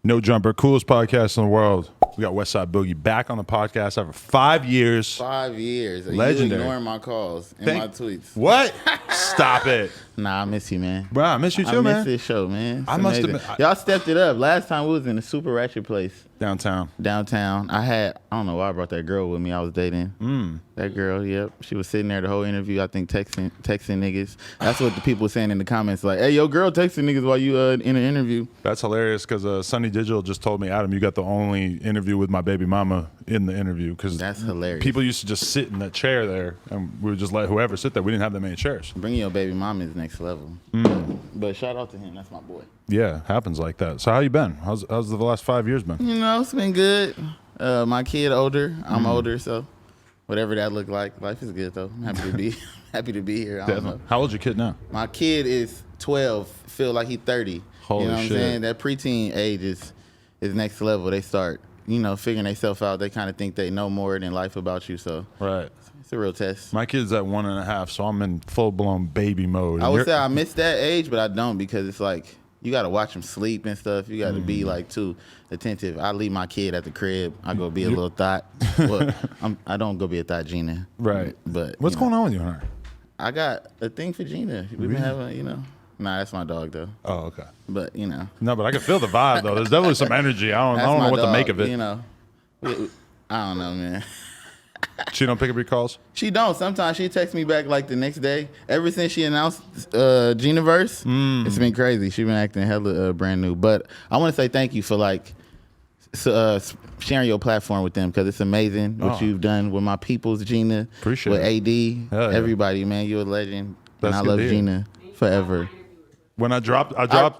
No Jumper, coolest podcast in the world. We got Westside Boogie back on the podcast after 5 years. 5 years. Legendary. You ignoring my calls and my tweets. What? Stop it. Nah, I miss you, man. Bro, I miss you too, man. I miss this show, man. It's I must have amazing. been. Y'all stepped it up. Last time we was in a super ratchet place. Downtown. I don't know why I brought that girl with me I was dating. That girl, yep. She was sitting there the whole interview, I think texting niggas. That's what the people were saying in the comments, like, hey, your girl texting niggas while you in an interview. That's hilarious because Sunny Digital just told me, Adam, you got the only interview with my baby mama in the interview. Because that's hilarious. People used to just sit in that chair there and we would just let whoever sit there. We didn't have that many chairs. Bringing your baby mama is next level. But shout out to him. That's my boy. Yeah, happens like that. So how you been? How's the last 5 years been? You know, it's been good. My kid older. I'm older, so whatever that look like, life is good though. I'm happy to be here. I don't know. How old's your kid now? My kid is 12. Feel like he's 30. Holy you know what shit. I'm saying? That preteen age is next level. They start, figuring themselves out. They kind of think they know more than life about you. So right. It's a real test. My kid's at 1.5, so I'm in full blown baby mode. I would say I miss that age, but I don't because it's like you got to watch them sleep and stuff. You got to be like too attentive. I leave my kid at the crib. I go be a little thought. Well, I don't go be a thought Gina. Right. But what's going on with you and her? I got a thing for Gina. We've been having, Nah, that's my dog though. Oh, okay. But No, but I can feel the vibe though. There's definitely some energy. I don't know what to make of it. I don't know, man. She don't pick up your calls? She don't. Sometimes she texts me back like the next day. Ever since she announced Ginaverse, it's been crazy. She been acting hella brand new. But I want to say thank you for sharing your platform with them because it's amazing what you've done with my people's Gina, Appreciate with it. AD, everybody, man. You're a legend. That's and I love Gina forever. When I dropped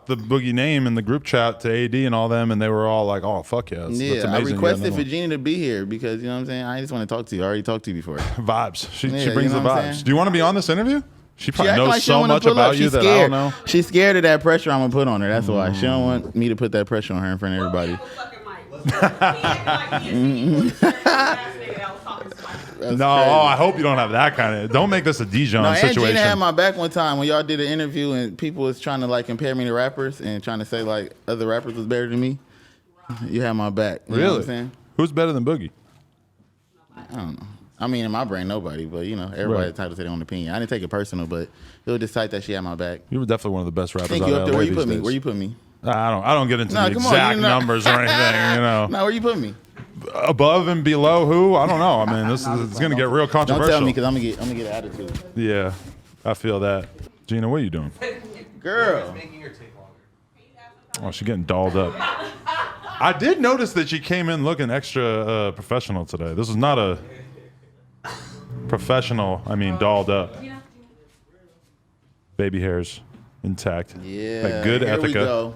the Boogie name in the group chat to AD and all them, and they were all like, "Oh fuck yeah, that's amazing." I requested for Gina to be here because you know what I'm saying. I just want to talk to you. I already talked to you before. Vibes. She brings the vibes. Do you want to be on this interview? She probably knows like so much about you that I don't know. She's scared of that pressure I'm gonna put on her. That's why she don't want me to put that pressure on her in front of everybody. I hope you don't have that kind of. Don't make this a Dijon situation. Gina had my back one time when y'all did an interview and people was trying to compare me to rappers and trying to say other rappers was better than me. You had my back. You know what I'm saying? Who's better than Boogie? I don't know. I mean, in my brain, nobody, but everybody's entitled to their own opinion. I didn't take it personal, but it was just tight that she had my back. You were definitely one of the best rappers. Thank you up there. Where you put me? Where you put me? I don't get into the exact numbers or anything. No, where you put me? Above and below who? I don't know. I mean, it's going to get real controversial. Don't tell me because I'm gonna get an attitude. Yeah, I feel that. Gina, what are you doing? Girl. Oh, she's getting dolled up. I did notice that she came in looking extra professional today. This is not a professional. I mean, dolled up. Baby hairs intact. Yeah. Like good Here Ethica. We go.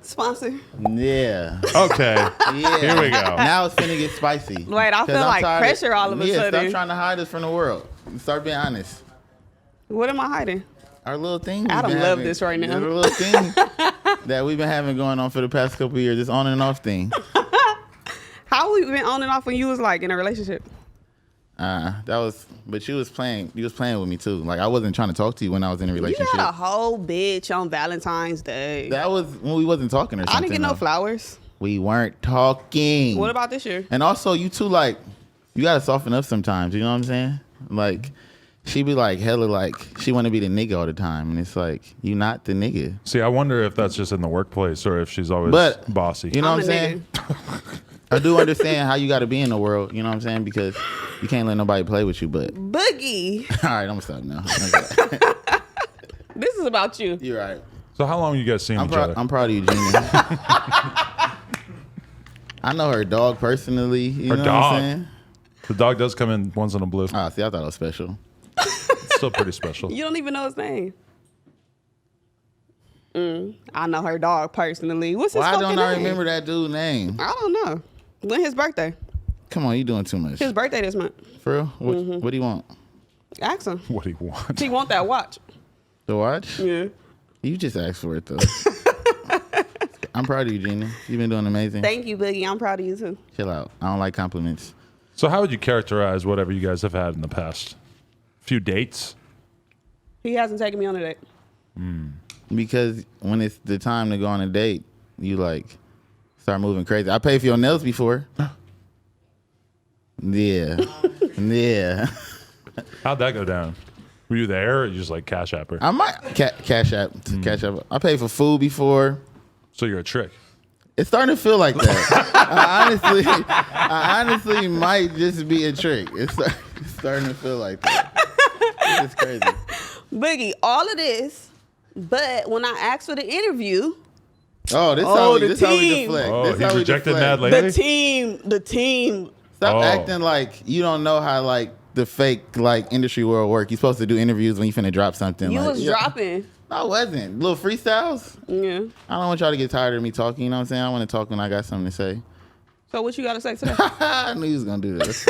Sponsor. Yeah. Okay. Yeah. Here we go. Now it's finna get spicy. Wait, I feel like pressure all of a sudden. Stop trying to hide us from the world. Start being honest. What am I hiding? Our little thing. Adam love this right now. Our little thing that we've been having going on for the past couple of years. This on and off thing. How we been on and off when you was in a relationship? But you was playing with me too. I wasn't trying to talk to you when I was in a relationship. You had a whole bitch on Valentine's Day. That was when we wasn't talking or something. I didn't get no flowers. We weren't talking. What about this year? And also you two you gotta soften up sometimes, you know what I'm saying? She be hella she wanna be the nigga all the time. And it's you not the nigga. See, I wonder if that's just in the workplace or if she's always bossy. You know what I'm saying? I do understand how you got to be in the world, you know what I'm saying? Because you can't let nobody play with you, but... Boogie. All right, I'm going to stop now. This is about you. You're right. So how long you guys seen each other? I'm proud of you, Gina. I know her dog personally. You know what I'm saying? The dog does come in once in a blue. Ah, see, I thought it was special. It's still pretty special. You don't even know his name. I know her dog personally. What's his fucking name? Why don't I remember that dude's name? I don't know. When his birthday? Come on, you doing too much. His birthday this month. For real? What do you want? Ask him. What do you want? He want that watch. The watch? Yeah. You just asked for it though. I'm proud of you, Gina. You've been doing amazing. Thank you, Boogie. I'm proud of you too. Chill out. I don't like compliments. So how would you characterize whatever you guys have had in the past? Few dates? He hasn't taken me on a date. Because when it's the time to go on a date, you Start moving crazy. I paid for your nails before. Yeah. Yeah. How'd that go down? Were you there or you just like Cash App her? I might Cash App. Cash App. I paid for food before. So you're a trick. It's starting to feel like that. I honestly might just be a trick. It's starting to feel like that. It's crazy. Boogie, all of this, but when I asked for the interview, This how we deflect. Oh, This how he's we rejected deflect. mad lady? the team. Stop acting like you don't know how like the fake like industry world work. You're supposed to do interviews when you finna drop something. You like, was dropping. No, I wasn't. Little freestyles. Yeah. I don't want y'all to get tired of me talking. You know what I'm saying? I want to talk when I got something to say. So what you got to say today? I knew you was gonna do this.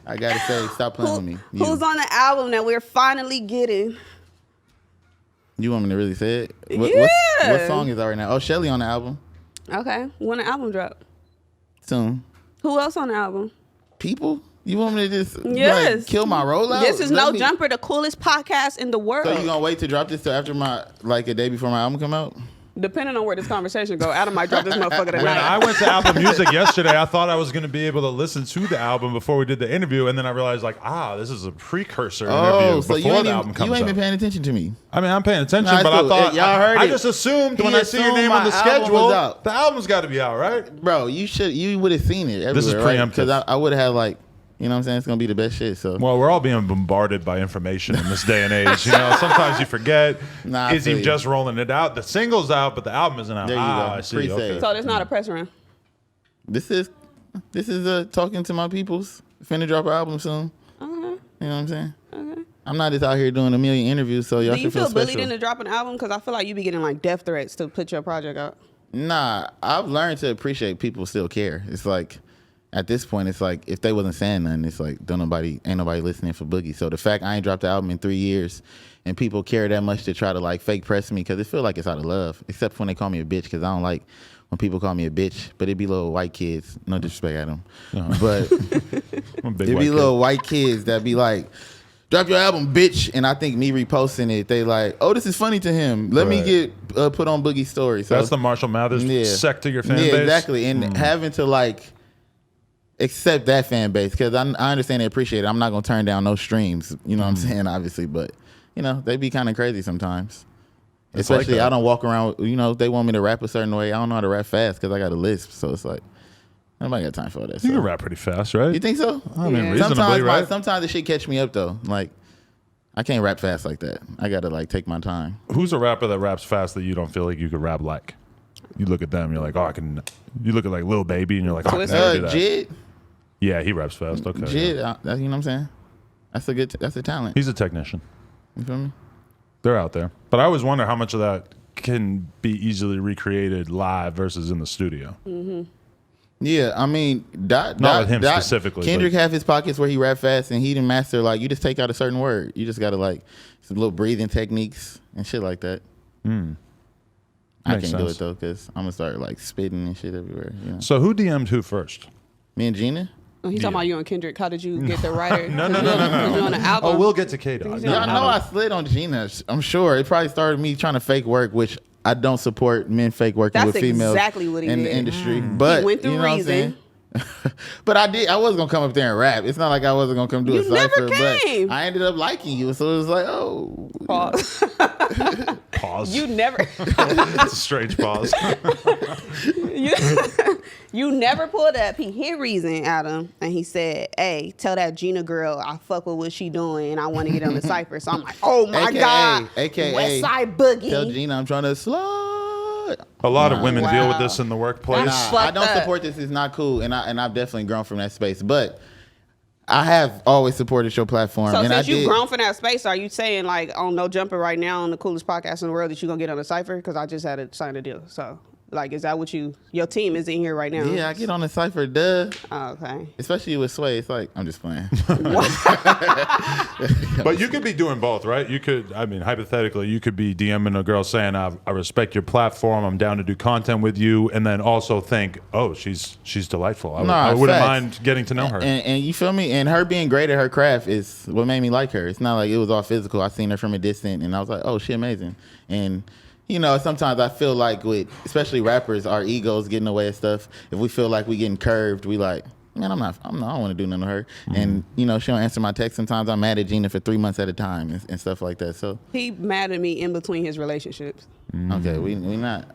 I gotta say, stop playing with me. Who's on the album that we're finally getting? You want me to really say it? Yeah. What song is that right now? Oh, Shelly on the album. Okay. When the album drop? Soon. Who else on the album? People? You want me to just Yes. kill my rollout? This is No Jumper, the coolest podcast in the world. So you gonna wait to drop this till after my a day before my album come out? Depending on where this conversation go, Adam might drop this motherfucker tonight. When I went to Apple Music yesterday, I thought I was going to be able to listen to the album before we did the interview, and then I realized, like, this is a precursor interview so before the album comes you ain't out. been paying attention to me. I mean, I'm paying attention, Nah, but I cool. thought Y'all heard I it. just assumed He when I see your assumed name on my the album schedule, was out. the album's got to be out, right? Bro, you would have seen it everywhere. This is preemptive. Because I would have had like, you know what I'm saying? It's gonna be the best shit. So Well, we're all being bombarded by information in this day and age. You know, sometimes you forget. Nah, I Is he feel you. just rolling it out? The single's out, but the album isn't out. There you go. I see. Pre-save. Okay. So there's not a press run. this is talking to my peoples. Finna drop an album soon. You know what I'm saying? I'm not just out here doing a million interviews, so y'all Do you should feel feel special. bullied into dropping an album? Because I feel like you be getting like death threats to put your project out. Nah, I've learned to appreciate people still care. It's like at this point, it's like if they wasn't saying nothing, it's like ain't nobody listening for Boogie. So the fact I ain't dropped the album in 3 years and people care that much to try to like fake press me because it feel like it's out of love, except when they call me a bitch because I don't like when people call me a bitch. But it be little white kids, no disrespect at them, but I'm a big it white be kid. little white kids that be like, drop your album, bitch. And I think me reposting it, they like, oh, this is funny to him. Let me Right. get put on Boogie's story. So That's the Marshall Mathers sect of your fan base? exactly. And having to like accept that fan base because I understand they appreciate it. I'm not gonna turn down no streams. You know what I'm saying? Obviously, but you know they be kind of crazy sometimes. It's like Especially that. I don't walk around. You know they want me to rap a certain way. I don't know how to rap fast because I got a lisp. So it's like nobody got time for all that. You So. can rap pretty fast, right? You think so? I mean, Yeah. reasonably, right? Sometimes the shit catch me up though. Like I can't rap fast like that. I gotta like take my time. Who's a rapper that raps fast that you don't feel like you could rap like? You look at them, you're like, I can. You look at like Lil Baby, and you're like, I can never do that. Jid, Yeah, he raps fast. Okay. Jid, yeah. you know what I'm saying? That's a talent. He's a technician. You feel me? They're out there. But I always wonder how much of that can be easily recreated live versus in the studio. Yeah, I mean, Not with him specifically, Kendrick but- have his pockets where he rap fast, and he didn't master like you just take out a certain word. You just gotta like some little breathing techniques and shit like that. I Makes can't do sense. it though because I'm gonna start like spitting and shit everywhere. You know? So who DM'd who first? Me and Gina. Oh, he's talking about you and Kendrick. How did you get the writer? No. You on the album. Oh, we'll get to K-Dog. Yeah, Y'all know I slid on Gina. I'm sure it probably started me trying to fake work, which I don't support men fake working That's with females exactly what he in did. the industry. But went through you know what I'm reason. saying? But I was gonna come up there and rap. It's not like I wasn't gonna come do a You never cipher, came. but I ended up liking you, so it was like, oh, Pause. Pause. You never, It's a strange pause. you never pulled up. He hit reason, Adam, and he said, "Hey, tell that Gina girl I fuck with what she doing, and I want to get on the cipher." So I'm like, "Oh my god, AKA Westside Boogie." tell Gina I'm trying to slide. A lot of women deal with Wow. this in the workplace. That's Nah, I fucked don't up. support this. It's not cool, and I've definitely grown from that space. But I have always supported your platform, So and since I you've did. grown from that space, are you saying like on No Jumper right now on the coolest podcast in the world that you gonna get on the cipher? Because I just had to sign a deal. So like, is that what your team is in here right now? Yeah, I get on the cipher, duh. Oh, okay. Especially with Sway, it's like I'm just playing. But you could be doing both, right? You could, I mean, hypothetically, you could be DMing a girl saying, I respect your platform, I'm down to do content with you, and then also think, oh, she's delightful. I wouldn't facts. mind getting to know her. And you feel me? And her being great at her craft is what made me like her. It's not like it was all physical. I seen her from a distance, and I was like, oh, she amazing. And you know, sometimes I feel like with, especially rappers, our egos get in the way of stuff. If we feel like we getting curved, we like, man, I don't want to do nothing to her. And, you know, she don't answer my text. Sometimes I'm mad at Gina for 3 months at a time and stuff like that. So He mad at me in between his relationships. okay, we not.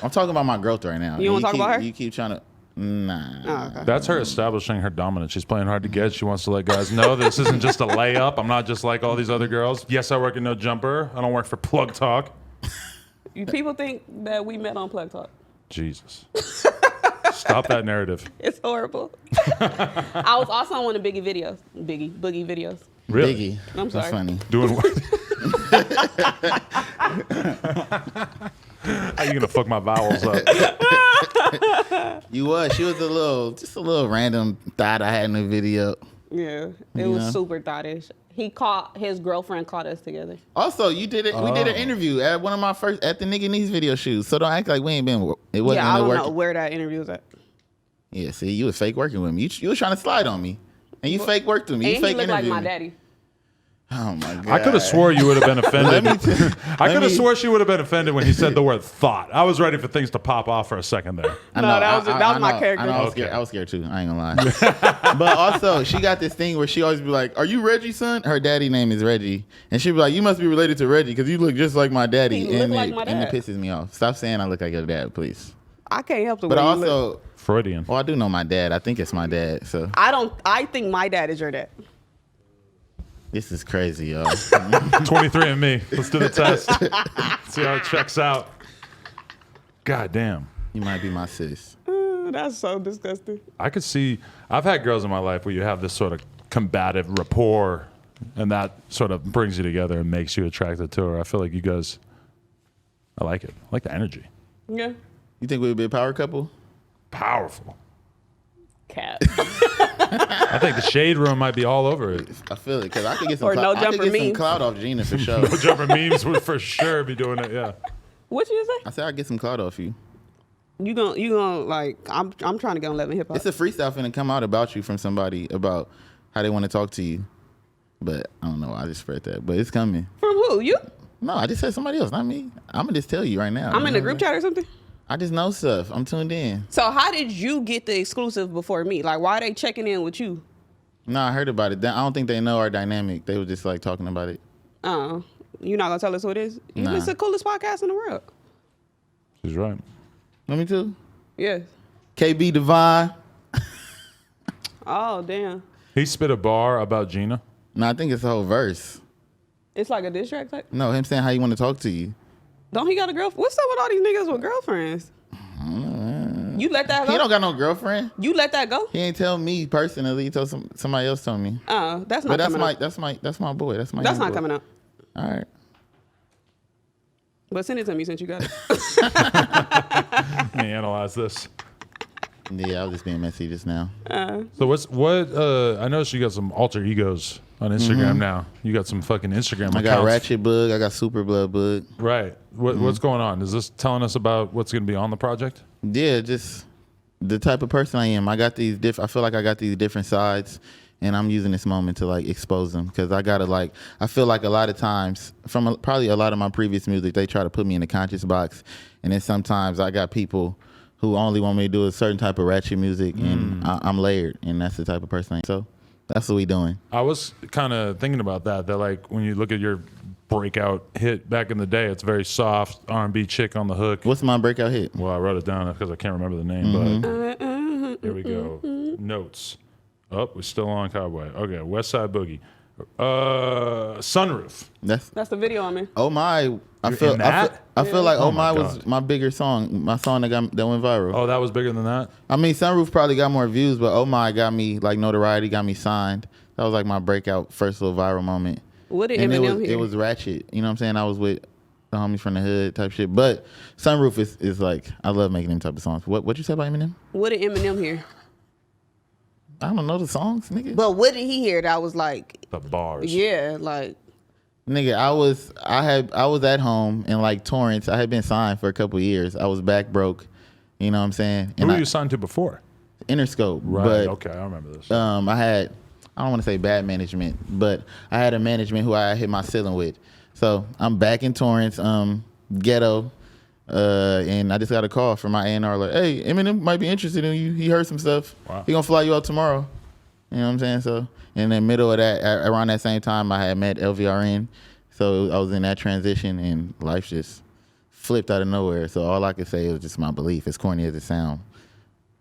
I'm talking about my growth right now. You wanna talk about her? You keep trying to. Nah. Oh, okay. That's her establishing her dominance. She's playing hard to get. She wants to let guys know this isn't just a layup. I'm not just like all these other girls. Yes, I work in No Jumper. I don't work for Plug Talk. People think that we met on Plug Talk. Jesus. Stop that narrative. It's horrible. I was also on one of Boogie videos. Really? Biggie. I'm sorry. That's funny. Doing what? How you gonna fuck my vowels up? She was just a little random thought I had in the video. Yeah, it was super thottish. His girlfriend caught us together. Also, you did it. We did an interview at one of my first at the Nigga Needs video shoots. So don't act like we ain't been. It wasn't. Yeah, I don't work. know where that interview was at. Yeah, see, you was fake working with me. You was trying to slide on me, and you fake worked with me. You And he fake looked like interviewed my me. daddy. Oh my god! I could have swore you would have been offended. I could me- have swore she would have been offended when he said the word thought. I was ready for things to pop off for a second there. I No, know, that was my know, character. I know, I was Okay. scared. I was scared too. I ain't gonna lie. But also, she got this thing where she always be like, "Are you Reggie's son?" Her daddy name is Reggie, and she be like, "You must be related to Reggie because you look just like my daddy." He look like my and it dad. pisses me off. Stop saying I look like your dad, please. I can't help the But way I you look. also, Freudian. well, I do know my dad. I think it's my dad. So I think my dad is your dad. this is crazy, y'all. 23 and me. Let's do the test. See how it checks out. God damn. You might be my sis. That's so disgusting. I could see, I've had girls in my life where you have this sort of combative rapport and that sort of brings you together and makes you attracted to her. I feel like you guys, I like it. I like the energy. Yeah. You think we would be a power couple? Powerful. Cat. I think the shade room might be all over it. I feel it because I could get some. Or no I could jumper get some memes. clout off Gina for sure. Jumper memes would for sure be doing it, yeah. What you say? I said I get some clout off you. You gonna like? I'm trying to get on 11 hip hop. It's a freestyle finna come out about you from somebody about how they want to talk to you. But I don't know. I just spread that. But it's coming. From who? You? No, I just said somebody else, not me. I'm gonna just tell you right now. I'm in the group chat or something. I just know stuff. I'm tuned in. So how did you get the exclusive before me? Like, why are they checking in with you? No, I heard about it. I don't think they know our dynamic. They were just like talking about it. Oh, you're not gonna tell us who it is? Nah. It's the coolest podcast in the world. She's right. Let me too. Yes. KB Devaughn. Oh damn. He spit a bar about Gina. No, I think it's the whole verse. It's like a diss track type. No, him saying how you want to talk to you. Don't he got a girlfriend? What's up with all these niggas with girlfriends? You let that go? He don't got no girlfriend. You let that go? He ain't tell me personally. He told somebody else told me. Oh, that's not But that's coming my out. that's my boy. That's my That's young not boy. coming out. All right. But send it to me since you got it. Let me analyze this. Yeah, I was just being messy just now. So I noticed you got some alter egos on Instagram now. You got some fucking Instagram I accounts. got Ratchet Bug. I got Super Blood Bug. Right. What's going on? Is this telling us about what's going to be on the project? Yeah, just the type of person I am. I got these I feel like I got these different sides, and I'm using this moment to like expose them because I gotta like. I feel like a lot of times from probably a lot of my previous music, they try to put me in the conscious box, and then sometimes I got people who only want me to do a certain type of ratchet music, and I'm layered, and that's the type of person I am. So that's what we doing. I was kind of thinking about that like when you look at your breakout hit back in the day, it's very soft R&B chick on the hook. What's my breakout hit? Well, I wrote it down because I can't remember the name, but here we go. Notes. Oh, we're still on Cowboy. Okay, Westside Boogie. Sunroof. That's That's the video I'm in. Oh My. I You're feel in that? I feel like Oh Oh my My was God. my bigger song, my song that went viral. Oh, that was bigger than that? I mean, Sunroof probably got more views, but Oh My got me like notoriety, got me signed. That was like my breakout first little viral moment. What did And Eminem hear? it was ratchet. You know what I'm saying? I was with the homies from the hood type shit. But Sunroof is like, I love making them type of songs. What you say about Eminem? What did Eminem hear? I don't know the songs, nigga. But what did he hear that was like, The bars. yeah, like, Nigga, I was at home in like Torrance. I had been signed for a couple years. I was back broke. You know what I'm saying? Who And were you signed to before? Interscope. Right. But Okay, I remember this. I don't want to say bad management, but I had a management who I hit my ceiling with. So I'm back in Torrance. ghetto. And I just got a call from my A&R like, hey, Eminem might be interested in you. He heard some stuff. Wow. He gonna fly you out tomorrow. You know what I'm saying? So in the middle of that, around that same time, I had met LVRN. So I was in that transition, and life just flipped out of nowhere. So all I could say was just my belief, as corny as it sounds.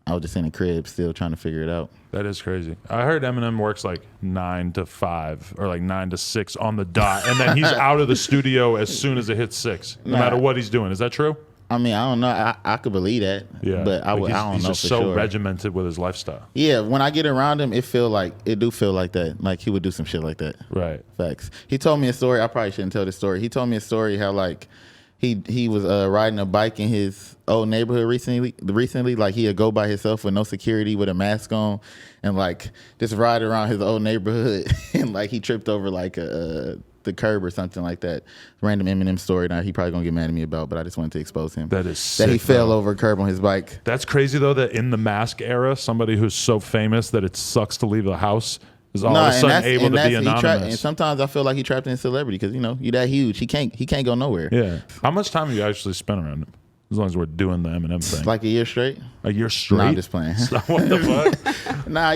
I was just in the crib still trying to figure it out. That is crazy. I heard Eminem works like 9 to 5 or like 9 to 6 on the dot, and then he's out of the studio as soon as it hits 6, no matter what he's doing. Is that true? I mean, I don't know. I could believe that. Yeah, but I don't know he's just for so sure. regimented with his lifestyle. Yeah, when I get around him, it do feel like that. Like he would do some shit like that. Right. Facts. He told me a story. I probably shouldn't tell this story. He told me a story how like he was riding a bike in his old neighborhood recently. Like he'd go by himself with no security, with a mask on, and like just ride around his old neighborhood. And like he tripped over like the curb or something like that. Random Eminem story. Now he probably gonna get mad at me about, but I just wanted to expose him. That is sick, that he fell bro. over a curb on his bike. That's crazy though, that in the mask era, somebody who's so famous that it sucks to leave the house is all of a sudden able to be anonymous. And sometimes I feel like he trapped in celebrity because you that huge. He can't go nowhere. Yeah. How much time have you actually spent around him? As long as we're doing the Eminem thing. Like a year straight. A year straight? Nah, I'm just playing. What the fuck? Nah,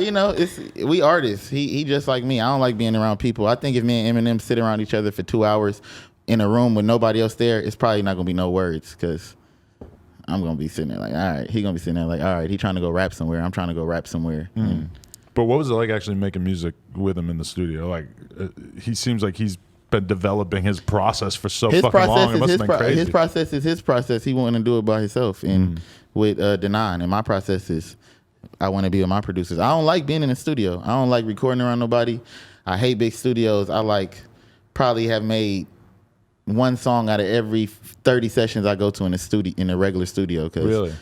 we artists. He just like me. I don't like being around people. I think if me and Eminem sit around each other for 2 hours in a room with nobody else there, it's probably not gonna be no words because I'm gonna be sitting there like, all right. He gonna be sitting there like, all right. He trying to go rap somewhere. I'm trying to go rap somewhere. And But what was it like actually making music with him in the studio? Like, he seems like he's been developing his process for so fucking long. It must have been crazy. His process is his process. He wanted to do it by himself. And with Denon, and my process is I want to be with my producers. I don't like being in the studio. I don't like recording around nobody. I hate big studios. I like probably have made one song out of every 30 sessions I go to in the regular studio. Cause Really?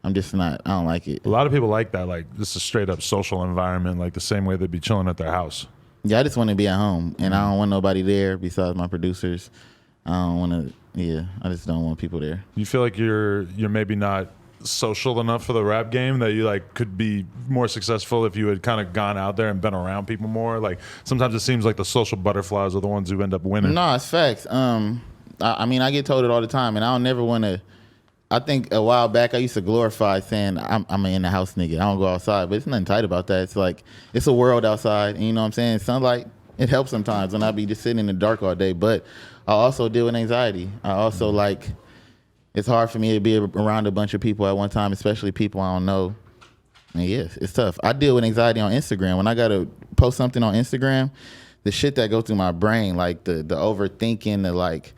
I'm just not. I don't like it. A lot of people like that. Like, this is a straight up social environment, like the same way they'd be chilling at their house. Yeah, I just want to be at home, and I don't want nobody there besides my producers. I don't want to. Yeah, I just don't want people there. You feel like you're maybe not social enough for the rap game, that you like could be more successful if you had kind of gone out there and been around people more? Like, sometimes it seems like the social butterflies are the ones who end up winning. No, it's facts. I mean, I get told it all the time, and I don't never want to. I think a while back I used to glorify saying I'm an in the house nigga. I don't go outside, but it's nothing tight about that. It's like it's a world outside, and you know what I'm saying? Sunlight, it helps sometimes when I be just sitting in the dark all day. But I also deal with anxiety. I also like it's hard for me to be around a bunch of people at one time, especially people I don't know. And yes, it's tough. I deal with anxiety on Instagram. When I gotta post something on Instagram, the shit that goes through my brain, like the overthinking, the like,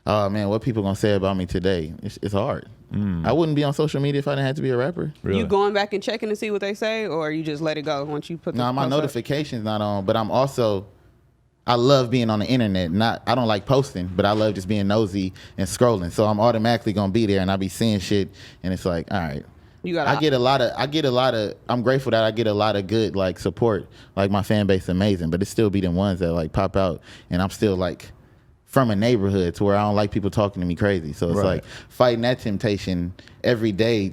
oh man, what people gonna say about me today? It's hard. I wouldn't be on social media if I didn't have to be a rapper. Really? You going back and checking to see what they say, or you just let it go once you put the No, my post up? notifications not on, but I love being on the internet. I don't like posting, but I love just being nosy and scrolling. So I'm automatically gonna be there, and I be seeing shit, and it's like, all right. I get a lot of. I'm grateful that I get a lot of good like support. Like my fan base is amazing, but it still be the ones that like pop out, and I'm still like from a neighborhood to where I don't like people talking to me crazy. So it's like fighting that temptation every day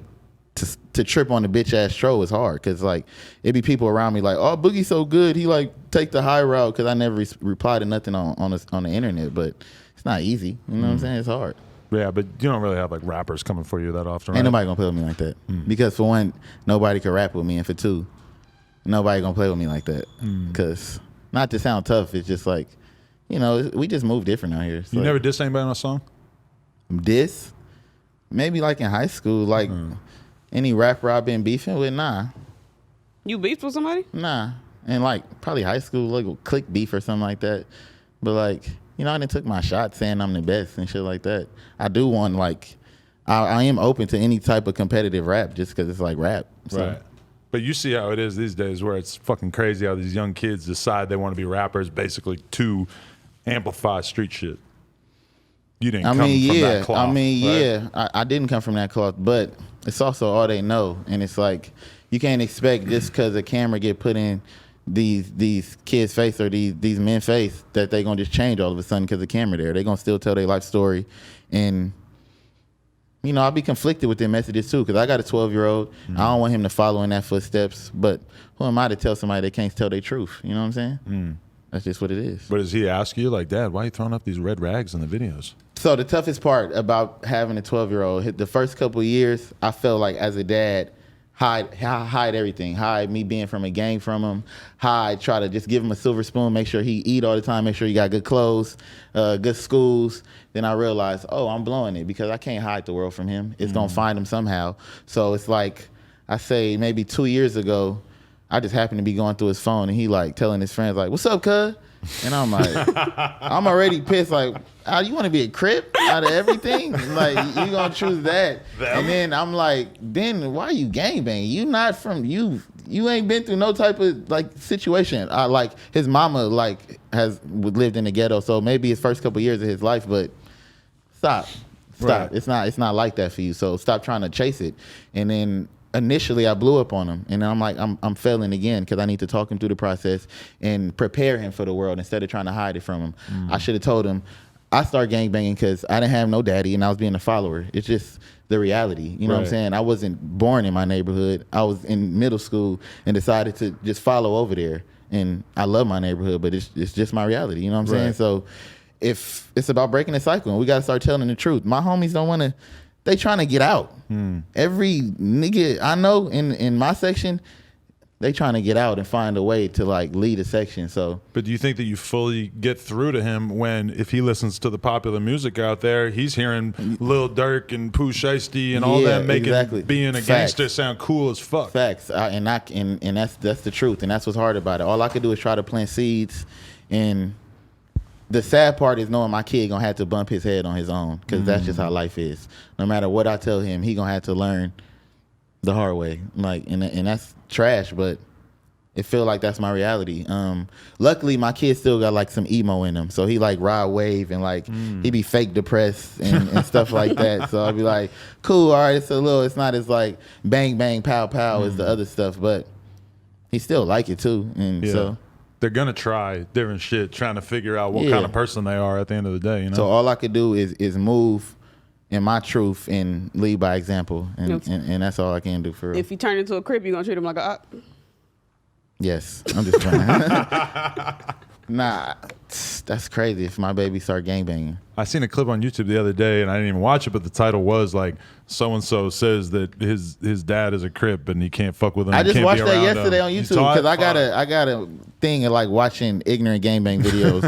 to trip on the bitch ass troll is hard, because like it be people around me like, oh, Boogie's so good, he like take the high route, because I never reply to nothing on the internet. But it's not easy, you know what I'm saying? It's hard. Yeah, but you don't really have like rappers coming for you that often, right? Ain't nobody gonna play with me like that, because for one, nobody can rap with me, and for two, nobody gonna play with me like that, because not to sound tough, it's just like, you know, we just move different out here. You never diss anybody on a song? Diss? Maybe like in high school, like any rapper I've been beefing with, nah. You beefed with somebody? Nah. And like probably high school, like a click beef or something like that. But like, you know, I done took my shot saying I'm the best and shit like that. I do want like, I am open to any type of competitive rap just because it's like rap. So. Right. But you see how it is these days, where it's fucking crazy how these young kids decide they want to be rappers basically to amplify street shit. You didn't come from that cloth. Right? I didn't come from that cloth, but it's also all they know. And it's like, you can't expect just because a camera get put in these kids' face or these men's face that they gonna just change all of a sudden because the camera there. They gonna still tell their life story. And you know, I'll be conflicted with their messages too, because I got a 12-year-old. I don't want him to follow in that footsteps, but who am I to tell somebody they can't tell their truth? You know what I'm saying? That's just what it is. But does he ask you, like, Dad, why are you throwing up these red rags in the videos? So the toughest part about having a 12-year-old, the first couple of years, I felt like as a dad, hide everything. Hide me being from a gang from him. Hide, try to just give him a silver spoon, make sure he eat all the time, make sure he got good clothes, good schools. Then I realized, oh, I'm blowing it because I can't hide the world from him. It's going to find him somehow. So it's like, I say maybe 2 years ago, I just happened to be going through his phone and he like telling his friends like, what's up, cuz? And I'm like, I'm already pissed. Like, oh, you want to be a Crip out of everything? Like, you gonna choose that? And then I'm like, then why you gangbanging? You not from you ain't been through no type of like situation. Like his mama like has lived in the ghetto, so maybe his first couple years of his life. But stop. Right. It's not like that for you. So stop trying to chase it. And then initially I blew up on him, and I'm like, I'm failing again because I need to talk him through the process and prepare him for the world instead of trying to hide it from him. I should have told him I started gangbanging because I didn't have no daddy and I was being a follower. It's just the reality. You know what I'm saying? I wasn't born in my neighborhood. I was in middle school and decided to just follow over there. And I love my neighborhood, but it's just my reality. You know what I'm saying? So if it's about breaking the cycle, and we got to start telling the truth. My homies don't want to. They trying to get out. Every nigga I know in my section, they trying to get out and find a way to like lead a section. So, but do you think that you fully get through to him when, if he listens to the popular music out there, he's hearing Lil Durk and Pooh Shiesty and all that making being a gangster sound cool as fuck? Facts. And that's the truth, and that's what's hard about it. All I could do is try to plant seeds, and the sad part is knowing my kid gonna have to bump his head on his own, because that's just how life is. No matter what I tell him, he gonna have to learn the hard way. Like, and that's trash, but it feel like that's my reality. Luckily, my kid still got like some emo in him, so he like ride wave and like he be fake depressed and stuff like that. So I'll be like, cool, all right, it's not as like bang bang pow pow as the other stuff, but he still like it too, and so. They're gonna try different shit, trying to figure out what kind of person they are at the end of the day. You know. So all I could do is move in my truth and lead by example, and that's all I can do for real. If you turn into a Crip, you gonna treat him like a op? Yes, I'm just trying. Nah, that's crazy if my baby start gangbanging. I seen a clip on YouTube the other day, and I didn't even watch it, but the title was like, so-and-so says that his dad is a Crip and he can't fuck with him. I just watched that yesterday on YouTube because I got a thing of like watching ignorant gangbang videos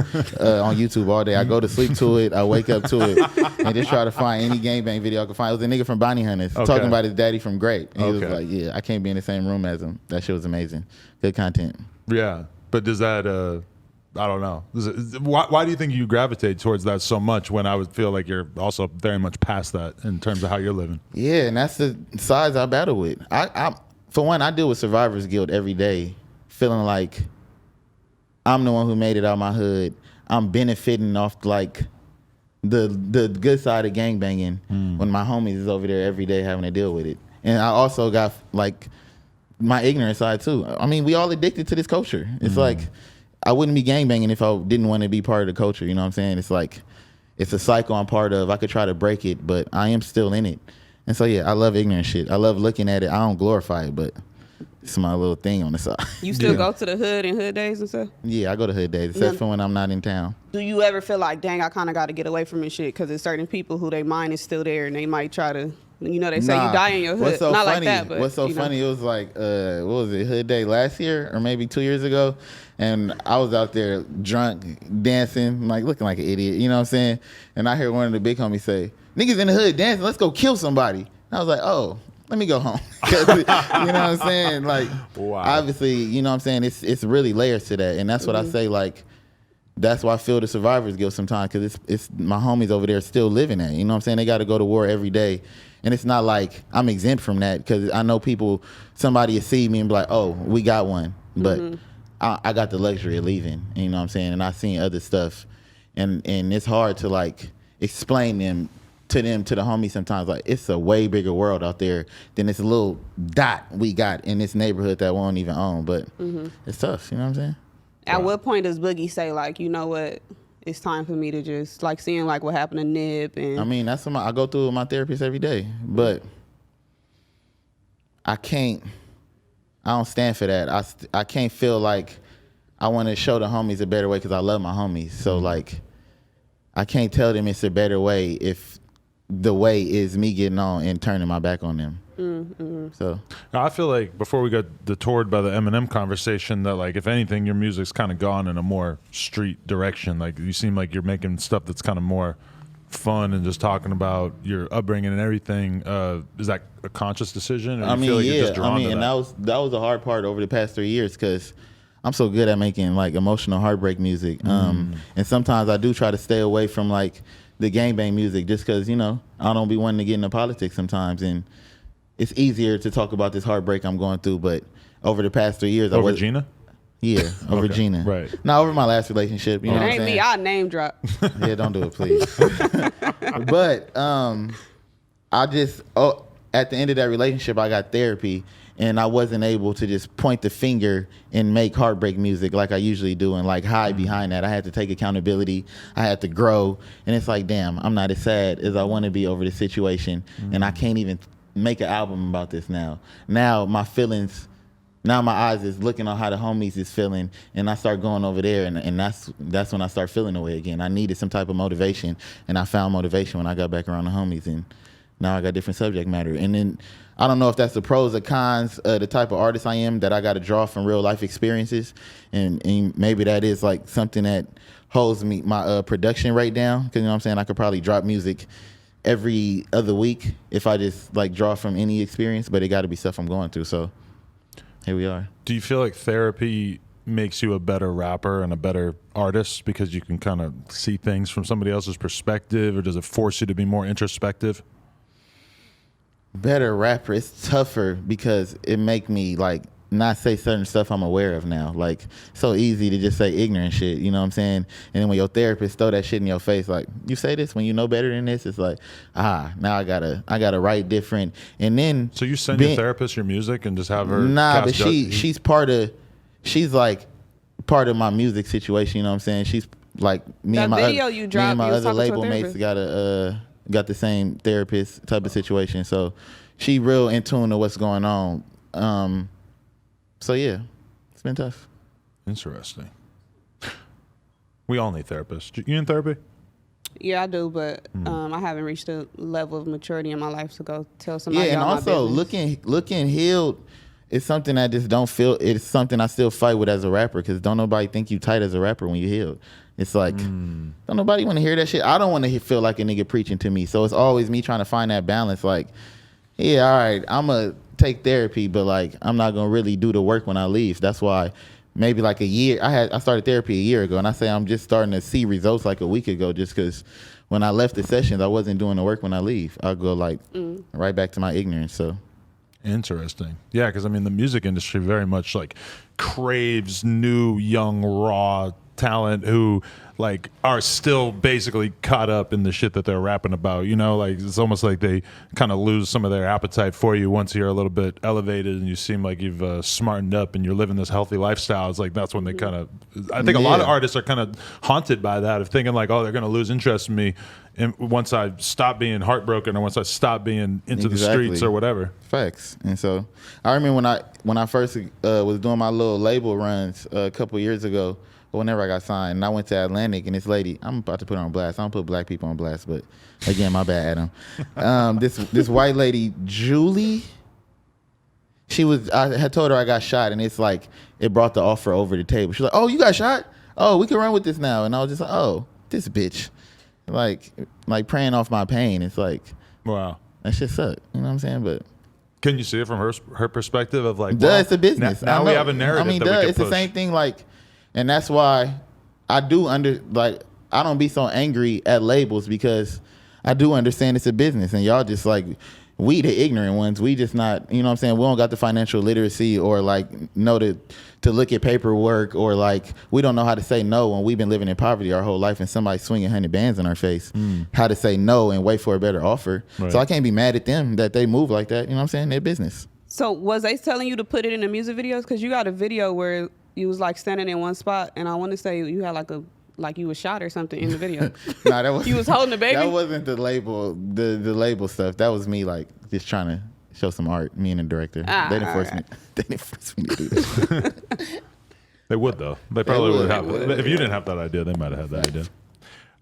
on YouTube all day. I go to sleep to it, I wake up to it, and just try to find any gangbang video I can find. It was a nigga from Bounty Hunters talking about his daddy from Grape. And he was like, yeah, I can't be in the same room as him. That shit was amazing. Good content. Yeah, but does that... I don't know. Why do you think you gravitate towards that so much when I would feel like you're also very much past that in terms of how you're living? Yeah, and that's the sides I battle with. I for one, I deal with survivor's guilt every day, feeling like I'm the one who made it out of my hood. I'm benefiting off like the good side of gangbanging when my homies is over there every day having to deal with it. And I also got like my ignorant side too. I mean, we all addicted to this culture. It's like, I wouldn't be gangbanging if I didn't want to be part of the culture. You know what I'm saying? It's like, it's a cycle I'm part of. I could try to break it, but I am still in it. And so, yeah, I love ignorant shit. I love looking at it. I don't glorify it, but it's my little thing on the side. You still go to the hood and hood days and stuff? Yeah, I go to hood days, except for when I'm not in town. Do you ever feel like, dang, I kind of got to get away from this shit? Because there's certain people who their mind is still there and they might try to, you know, they say you die in your hood. What's so not funny, like that, but what's so funny, it was like, what was it, Hood Day last year or maybe 2 years ago? And I was out there drunk, dancing, like looking like an idiot, you know what I'm saying? And I heard one of the big homies say, niggas in the hood dancing, let's go kill somebody. And I was like, oh, let me go home. You know what I'm saying? Like, obviously, you know what I'm saying? It's really layers to that. And that's what I say, like, that's why I feel the survivor's guilt sometimes, because it's my homies over there still living that. You know what I'm saying? They got to go to war every day. And it's not like I'm exempt from that, because I know people, somebody will see me and be like, oh, we got one. But I got the luxury of leaving, you know what I'm saying? And I've seen other stuff. And it's hard to, like, explain to the homies sometimes. Like, it's a way bigger world out there than this little dot we got in this neighborhood that we don't even own. But it's tough, you know what I'm saying? At what point does Boogie say, like, you know what, it's time for me to just, like, seeing, like, what happened to Nip? And I mean, that's what I go through with my therapist every day. But I don't stand for that. I can't feel like I want to show the homies a better way because I love my homies. So like, I can't tell them it's a better way if the way is me getting on and turning my back on them. So I feel like before we got detoured by the Eminem conversation, that like if anything, your music's kind of gone in a more street direction. Like you seem like you're making stuff that's kind of more fun and just talking about your upbringing and everything. Is that a conscious decision? Or I you mean, feel like yeah. you're just drawn to and that was the hard part over the past 3 years because I'm so good at making like emotional heartbreak music. And sometimes I do try to stay away from like the gangbang music just because, you know, I don't be wanting to get into politics sometimes. And it's easier to talk about this heartbreak I'm going through. But over the past 3 years, over Gina? Yeah, over Okay, Gina. right. Not over my last relationship. You know It what I'm ain't saying? me. I name drop. Yeah, don't do it, please. But I just at the end of that relationship, I got therapy, and I wasn't able to just point the finger and make heartbreak music like I usually do, and like hide behind that. I had to take accountability. I had to grow, and it's like, damn, I'm not as sad as I want to be over the situation, and I can't even make an album about this now. Now my feelings. Now my eyes is looking on how the homies is feeling, and I start going over there, and that's when I start feeling the way again. I needed some type of motivation, and I found motivation when I got back around the homies, and now I got different subject matter. And then I don't know if that's the pros or cons, the type of artist I am, that I got to draw from real life experiences, and maybe that is like something that holds me my production rate down, because you know what I'm saying, I could probably drop music every other week if I just like draw from any experience, but it got to be stuff I'm going through. So here we are. Do you feel like therapy makes you a better rapper and a better artist because you can kind of see things from somebody else's perspective, or does it force you to be more introspective? Better rapper. It's tougher because it make me like not say certain stuff I'm aware of now. Like, so easy to just say ignorant shit, you know what I'm saying? And then when your therapist throw that shit in your face, like, you say this when you know better than this, it's like, now I gotta write different. And then So you send your therapist your music and just have her Nah, but cast she's like part of my music situation, you know what I'm saying? She's like me That and my video other, you me dropped, and my you was other talking to a label mates therapist. got the same therapist type of situation. So she real in tune to what's going on. So yeah, it's been tough. Interesting. We all need therapists. You in therapy? Yeah, I do, but I haven't reached a level of maturity in my life to go tell somebody. Yeah, and all my also business. looking healed is something I just don't feel. It's something I still fight with as a rapper, because don't nobody think you tight as a rapper when you healed. It's like, don't nobody want to hear that shit. I don't want to feel like a nigga preaching to me. So it's always me trying to find that balance. Like, yeah, all right, I'm going to take therapy, but like, I'm not going to really do the work when I leave. That's why maybe like a year, I started therapy a year ago, and I say I'm just starting to see results like a week ago, just because when I left the sessions, I wasn't doing the work when I leave. I'll go like right back to my ignorance. So interesting. Yeah, because I mean, the music industry very much like craves new, young, raw talent who like are still basically caught up in the shit that they're rapping about, you know? Like it's almost like they kind of lose some of their appetite for you once you're a little bit elevated and you seem like you've smartened up and you're living this healthy lifestyle. It's like that's when they kind of, I think a lot of artists are kind of haunted by that, of thinking like, oh, they're going to lose interest in me and once I stop being heartbroken or once I stop being into the streets or whatever. Facts. And so I remember when I first was doing my little label runs a couple years ago, whenever I got signed, and I went to Atlantic, and this lady, I'm about to put her on blast. I don't put black people on blast, but again, my bad, Adam. This white lady, Julie, I had told her I got shot, and it's like, it brought the offer over the table. She's like, oh, you got shot? Oh, we can run with this now. And I was just like, oh, this bitch. Like preying off my pain. It's like, wow, that shit sucked. You know what I'm saying? But can you see it from her perspective of like, it's a business. Now we have a narrative. I mean, that we can it's push. the same thing. Like, and that's why I don't be so angry at labels, because I do understand it's a business, and y'all just like, we the ignorant ones. We just not, you know what I'm saying? We don't got the financial literacy or like know to look at paperwork, or like we don't know how to say no when we've been living in poverty our whole life and somebody swinging 100 bands in our face, how to say no and wait for a better offer. Right. So I can't be mad at them that they move like that. You know what I'm saying? They're business. So was they telling you to put it in the music videos? Because you got a video where you was like standing in one spot, and I want to say you had like you was shot or something in the video. Nah, that was you was holding the baby. That wasn't the label. The label stuff. That was me like just trying to show some art. Me and the director. They didn't force me. They didn't force me to do that. They would though. They probably would. would have. If you didn't have that idea, they might have had that idea.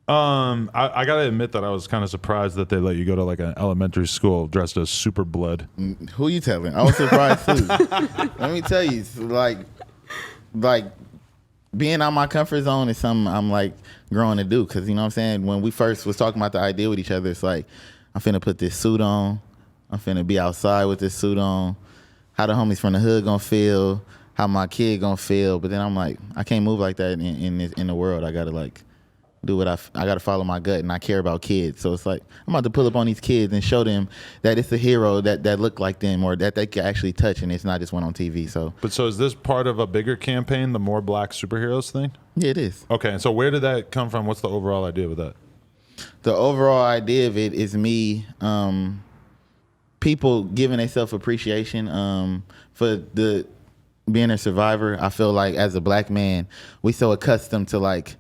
I gotta admit that I was kind of surprised that they let you go to like an elementary school dressed as Super Blood. Who you telling? I was surprised too. Let me tell you, like being out my comfort zone is something I'm like growing to do. Cause you know what I'm saying? When we first was talking about the idea with each other, it's like, I'm finna put this suit on. I'm finna be outside with this suit on. How the homies from the hood gonna feel? How my kid gonna feel? But then I'm like, I can't move like that in the world. I gotta like do what I gotta follow my gut, and I care about kids. So it's like I'm about to pull up on these kids and show them that it's a hero that look like them or that they can actually touch, and it's not just one on TV. So, But so is this part of a bigger campaign, the More Black Superheroes thing? yeah, it is. Okay, and so where did that come from? What's the overall idea with that? The overall idea of it is me, people giving themselves appreciation for the being a survivor. I feel like as a black man, we so accustomed to like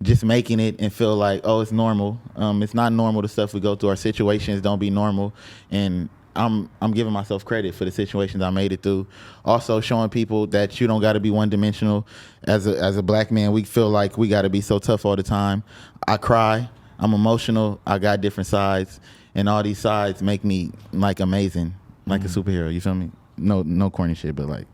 just making it and feel like, oh, it's normal. It's not normal, the stuff we go through. Our situations don't be normal. And I'm giving myself credit for the situations I made it through. Also showing people that you don't got to be one dimensional. As a black man, we feel like we got to be so tough all the time. I cry. I'm emotional. I got different sides. And all these sides make me like amazing, like a superhero. You feel me? No corny shit, but like,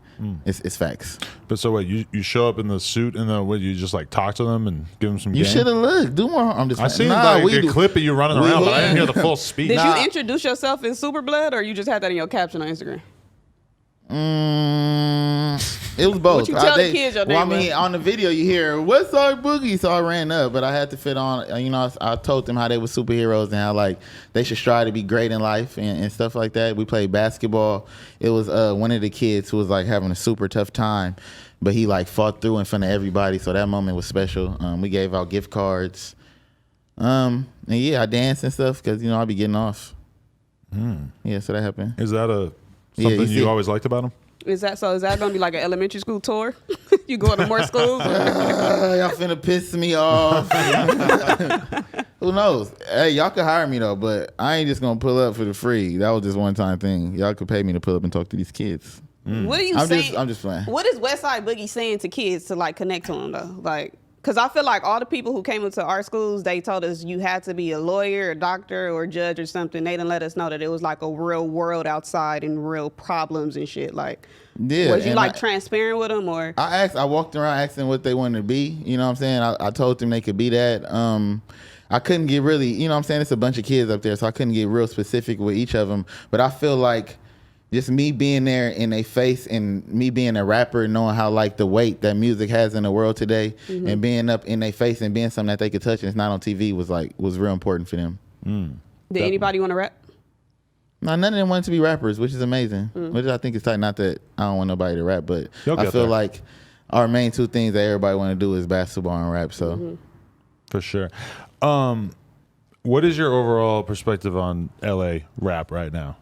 it's facts. But so what, you show up in the suit and then what, you just like talk to them and give them some You game? should have looked. Do more. I'm just. I seen nah, like we a do. clip of you running around, but I didn't hear the full speech. Did you introduce yourself in Super Blood, or you just had that in your caption on Instagram? It was both. What you tell the kids your Well, I name mean, was? on the video you hear Westside Boogie, so I ran up, but I had to fit on. You know, I told them how they were superheroes and how like they should strive to be great in life and stuff like that. We played basketball. It was one of the kids who was like having a super tough time, but he like fought through in front of everybody. So that moment was special. We gave out gift cards. And yeah, I danced and stuff because you know I'll be getting off. Yeah, so that happened. Is that something you see- you always liked about him? Is that going to be like an elementary school tour? You going to more schools? Y'all finna piss me off. Who knows? Hey, y'all could hire me though, but I ain't just gonna pull up for the free. That was just one time thing. Y'all could pay me to pull up and talk to these kids. What are you I'm saying? just playing. What is Westside Boogie saying to kids to like connect to them though? Like, because I feel like all the people who came into our schools, they told us you had to be a lawyer, a doctor, or a judge or something. They didn't let us know that it was like a real world outside and real problems and shit. Like, Yeah, was you and like transparent with them or? I walked around asking what they wanted to be. You know what I'm saying? I told them they could be that. I couldn't get really, you know what I'm saying? It's a bunch of kids up there, so I couldn't get real specific with each of them. But I feel like just me being there in their face and me being a rapper, knowing how like the weight that music has in the world today, and being up in their face and being something that they could touch and it's not on TV was real important for them. Did anybody want to rap? No, none of them wanted to be rappers, which is amazing. Which I think is tight. Not that I don't want nobody to rap, but You'll I get feel there. like our main two things that everybody want to do is basketball and rap. So For sure. What is your overall perspective on LA rap right now?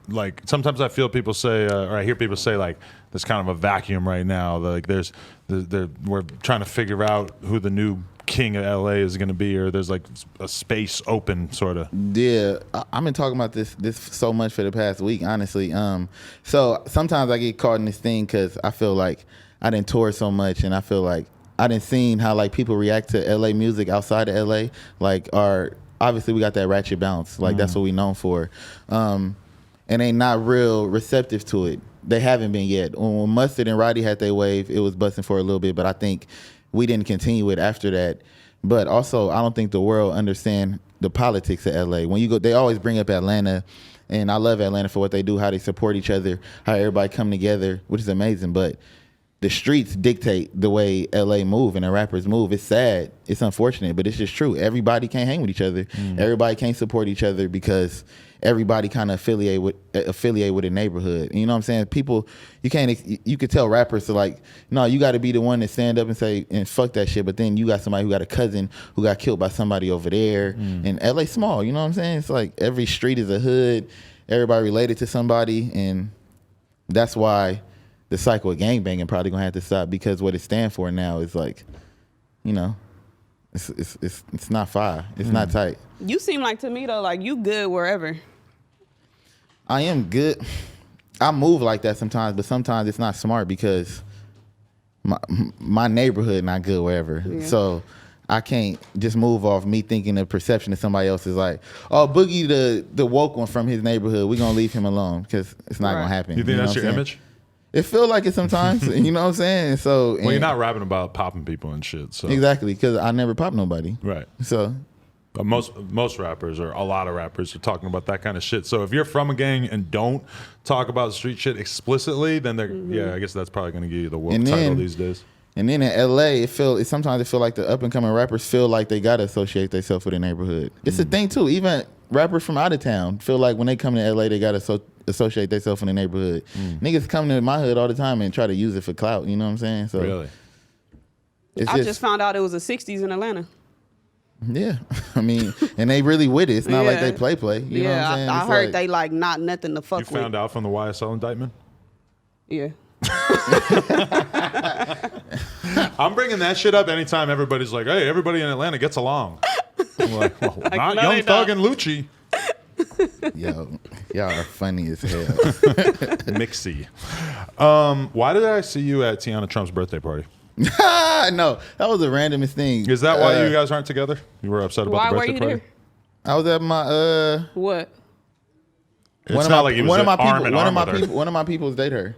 Like sometimes I feel people say, or I hear people say, like there's kind of a vacuum right now. Like we're trying to figure out who the new king of LA is going to be, or there's like a space open, sort of. yeah, I've been talking about this so much for the past week, honestly. So sometimes I get caught in this thing because I feel like I didn't tour so much, and I feel like I didn't seen how like people react to LA music outside of LA. Like obviously we got that ratchet bounce, like that's what we known for. And they not real receptive to it. They haven't been yet. When Mustard and Roddy had their wave, it was busting for a little bit, but I think we didn't continue it after that. But also, I don't think the world understand the politics of LA. When you go, they always bring up Atlanta, and I love Atlanta for what they do, how they support each other, how everybody come together, which is amazing. But the streets dictate the way LA move and the rappers move. It's sad. It's unfortunate, but it's just true. Everybody can't hang with each other. Everybody can't support each other because everybody kind of affiliate with a neighborhood. You know what I'm saying? People, you could tell rappers to like, no, you got to be the one to stand up and say, and fuck that shit. But then you got somebody who got a cousin who got killed by somebody over there. And LA small, you know what I'm saying? It's like every street is a hood. Everybody related to somebody. And that's why the cycle of gangbanging probably gonna have to stop, because what it stands for now is like, you know, it's not fire. It's not tight. You seem like to me though, like you good wherever. I am good. I move like that sometimes, but sometimes it's not smart because my neighborhood not good wherever. Yeah. So I can't just move off me thinking the perception of somebody else is like, oh, Boogie the woke one from his neighborhood, we're gonna leave him alone because it's not gonna happen. You think that's know your what I'm image? saying? It feel like it sometimes. You know what I'm saying? So Well, you're not rapping about popping people and shit. So exactly, because I never pop nobody. right. So But most rappers, or a lot of rappers, are talking about that kind of shit. So if you're from a gang and don't talk about street shit explicitly, then they're yeah, I guess that's probably going to give you the woke And title then- these days. and then in LA, sometimes it feel like the up and coming rappers feel like they gotta associate themselves with the neighborhood. It's a thing too. Even rappers from out of town feel like when they come to LA, they gotta associate themselves in the neighborhood. Niggas come to my hood all the time and try to use it for clout. You know what I'm saying? So Really? it's I just found out it was the 60s in Atlanta. yeah. I mean, and they really with it. It's not like they play. You know what I'm saying? I It's heard like- they like not nothing to fuck You with. found out from the YSL indictment? Yeah. I'm bringing that shit up anytime everybody's like, hey, everybody in Atlanta gets along. I'm like, well, not no, Young they Thug don't. and Lucci. Yo, y'all are funny as hell. Mixy. Why did I see you at Teanna Trump's birthday party? No, that was the randomest thing. Is that why you guys aren't together? You were upset about Why the were birthday you party? there? I was at my What? It's not like he was one of my arm people, in one arm of my with her. people, one of my peoples date her.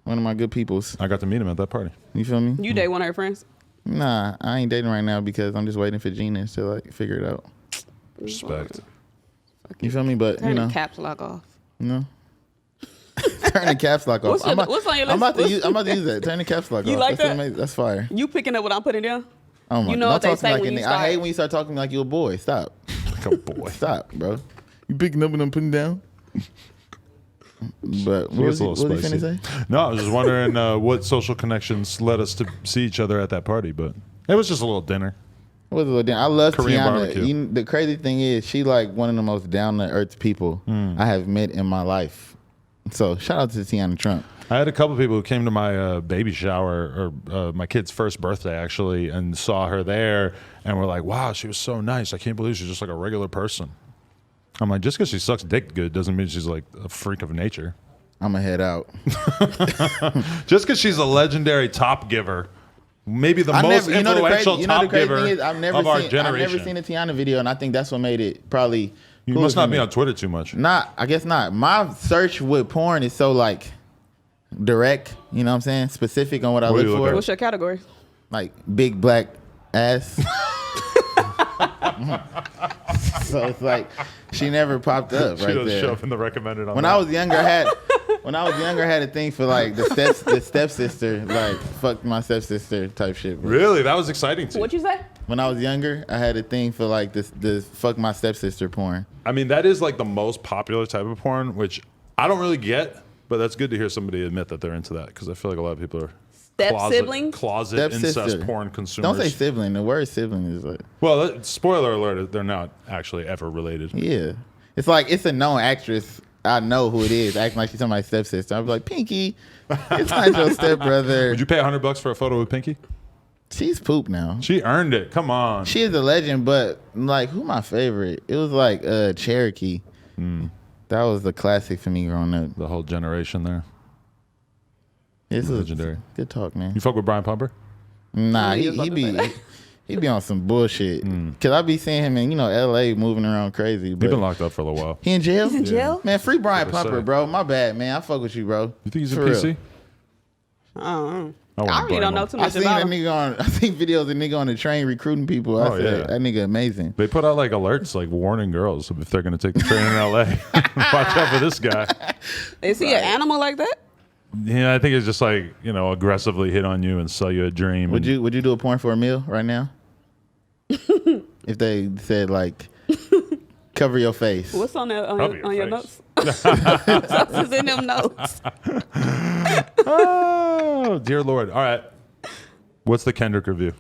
One of my good peoples. I got to meet him at that party. You feel me? You date one of her friends? Nah, I ain't dating right now because I'm just waiting for Gina to like figure it out. Respect. You feel me? But Turn you know, the caps lock off. no. Turn the caps lock off. What's on your I'm about list? to use that. Turn the caps lock You off. like That's that? amazing. That's fire. You picking up what I'm putting down? Oh my! You know don't what they talk to say me like when a you nigga. I hate start- when you start talking to me like you a boy. Stop. Like a boy. Stop, bro. You picking up and I'm putting down. But what was It's a he little finna say? No, I was just wondering what social connections led us to see each other at that party, but it was just a little dinner. What was it? I love Korean Teanna. barbecue. The crazy thing is, she like one of the most down to earth people I have met in my life. So shout out to Teanna Trump. I had a couple people who came to my baby shower or my kid's first birthday actually, and saw her there and were like, "Wow, she was so nice. I can't believe she's just like a regular person." I'm like, just because she sucks dick good doesn't mean she's like a freak of nature. I'm gonna head out. Just because she's a legendary top giver, maybe the most influential top giver of our generation. I've never seen a Teanna video, and I think that's what made it probably. You cool must for not me. be on Twitter too much. I guess not. My search with porn is so like direct. You know what I'm saying? Specific on what I What do look you look for. at? What's your category? Like big black ass. So it's like she never popped up She right does there. show up in the recommended on When that. I was younger, I had a thing for like the stepsister, like fuck my stepsister type shit. Bro. Really? That was exciting to you. What you say? When I was younger, I had a thing for like this fuck my stepsister porn. I mean, that is like the most popular type of porn, which I don't really get, but that's good to hear somebody admit that they're into that because I feel like a lot of people are Step-sibling? closet incest Stepsister. porn consumers. Don't say sibling. The word sibling is like, Well, spoiler alert, they're not actually ever related. yeah. It's like it's a known actress. I know who it is, acting like she's somebody's stepsister. I'm like, Pinky, it's not your stepbrother. Would you pay $100 for a photo with Pinky? She's poop now. She earned it. Come on. She is a legend, but like, who my favorite? It was like Cherokee. That was the classic for me growing up. The whole generation there. This is Legendary. good talk, man. You fuck with Brian Pumper? Nah, He was about to say that. he be on some bullshit. Cause I be seeing him in L.A. moving around crazy. But He's been locked up for a little while. he in jail? He's in jail? Man, free Brian That's what I Pumper, say. bro. My bad, man. I fuck with you, bro. You think he's For a PC? real. I don't know. I wouldn't I really blame don't know him. too I much seen about that him. nigga on. I seen videos of nigga on the train recruiting people. Oh, I said yeah. that nigga amazing. They put out like alerts, like warning girls if they're going to take the train in LA. Watch out for this guy. Is he an animal like that? Yeah, I think it's just like, aggressively hit on you and sell you a dream. Would you do a porn for a meal right now? If they said like, cover your face. What's on that Cover on your face. notes? What's in them notes? Oh, dear Lord. All right. What's the Kendrick review?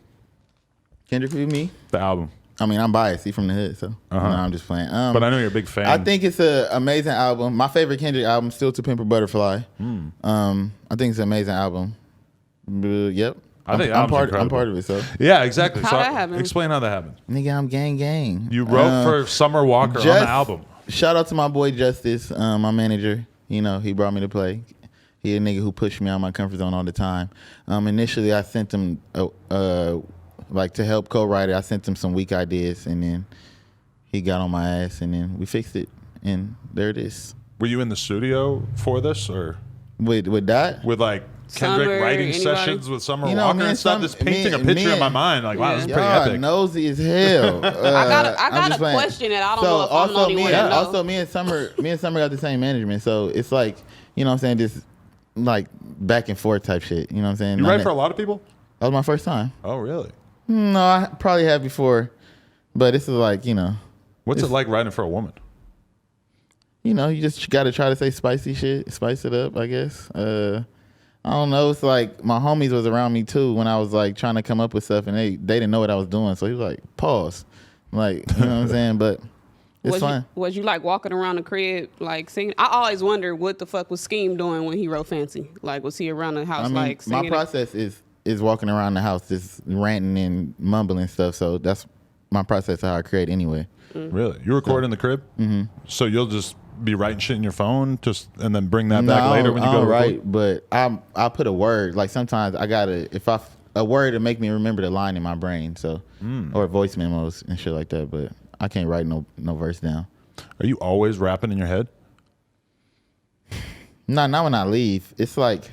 Kendrick with me? The album. I mean, I'm biased. He from the hood, so no, I'm just playing. But I know you're a big fan. I think it's an amazing album. My favorite Kendrick album, still To Pimp a Butterfly. I think it's an amazing album. Yep. I think the I'm album's part incredible. of it. So, Yeah, exactly. How'd that happen? Explain how that happened. nigga, I'm gang. You wrote for Summer Walker on the album. Shout out to my boy Justice, my manager. He brought me to play. He a nigga who pushed me out of my comfort zone all the time. Initially, I sent him like to help co-write it. I sent him some weak ideas, and then he got on my ass, and then we fixed it, and there it is. Were you in the studio for this, or with that? with like Kendrick Summer, writing anybody? sessions with Summer You know, Walker me and and stuff? Just painting a me picture in and- my mind. Like, wow, this is pretty Y'all epic. nosy as hell. I got a playing. question that I don't know if I'm the only one that knows. Also, me and Summer got the same management, so it's like, you know what I'm saying, just like back and forth type shit. You know what I'm saying? You write for a lot of people? That was my first time. Oh, really? No, I probably have before, but this is like, you know. What's it like writing for a woman? You know, you just got to try to say spicy shit, spice it up, I guess. I don't know. It's like my homies was around me too when I was like trying to come up with stuff, and they didn't know what I was doing. So he was like, pause. Like, you know what I'm saying? But it's fine. Was you like walking around the crib like singing? I always wonder what the fuck was Scheme doing when he wrote Fancy. Like, was he around the house I mean, like singing? my process is walking around the house just ranting and mumbling stuff. So that's my process of how I create anyway. Really? You record in the crib? Mm-hmm. So you'll just be writing shit in your phone and then bring that back later when you go to record? Right, but I put a word. Like sometimes I gotta, a word to make me remember the line in my brain. So or voice memos and shit like that. But I can't write no verse down. Are you always rapping in your head? Not when I leave. It's like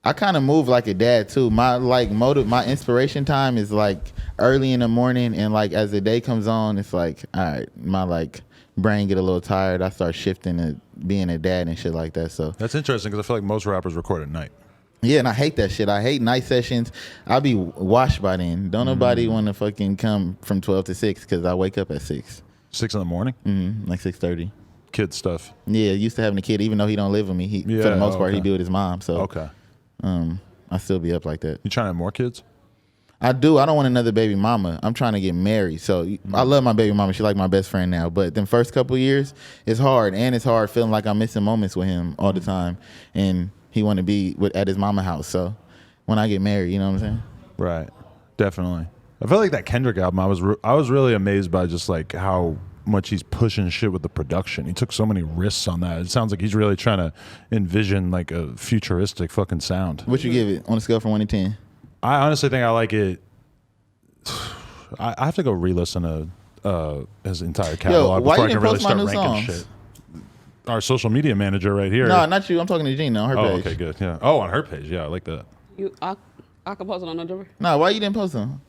I kind of move like a dad too. My my inspiration time is like early in the morning, and like as the day comes on, it's like, all right, my like brain get a little tired. I start shifting to being a dad and shit like that. So That's interesting because I feel like most rappers record at night. yeah, and I hate that shit. I hate night sessions. I'll be washed by then. Don't nobody want to fucking come from 12 to 6 because I wake up at 6. 6 in the morning? Like 6:30. Kid stuff. Yeah, used to having a kid, even though he don't live with me. For the most part, he okay. do with his mom. So Okay. I still be up like that. You trying to have more kids? I do. I don't want another baby mama. I'm trying to get married. So I love my baby mama. She's like my best friend now. But them first couple of years, it's hard. And it's hard feeling like I'm missing moments with him all the time. And he want to be at his mama house. So when I get married, you know what I'm saying? Right. Definitely. I feel like that Kendrick album, I was really amazed by just like how much he's pushing shit with the production. He took so many risks on that. It sounds like he's really trying to envision like a futuristic fucking sound. What you give it on a scale from 1 to 10? I honestly think I like it. I have to go re-listen to his entire catalog why before I you can didn't really post my start new ranking songs? shit. Our social media manager right here. No, not you. I'm talking to Gina on her Oh, page. okay, good. Yeah. Oh, on her page. Yeah, I like that. I can post it on the door. No, why you didn't post them?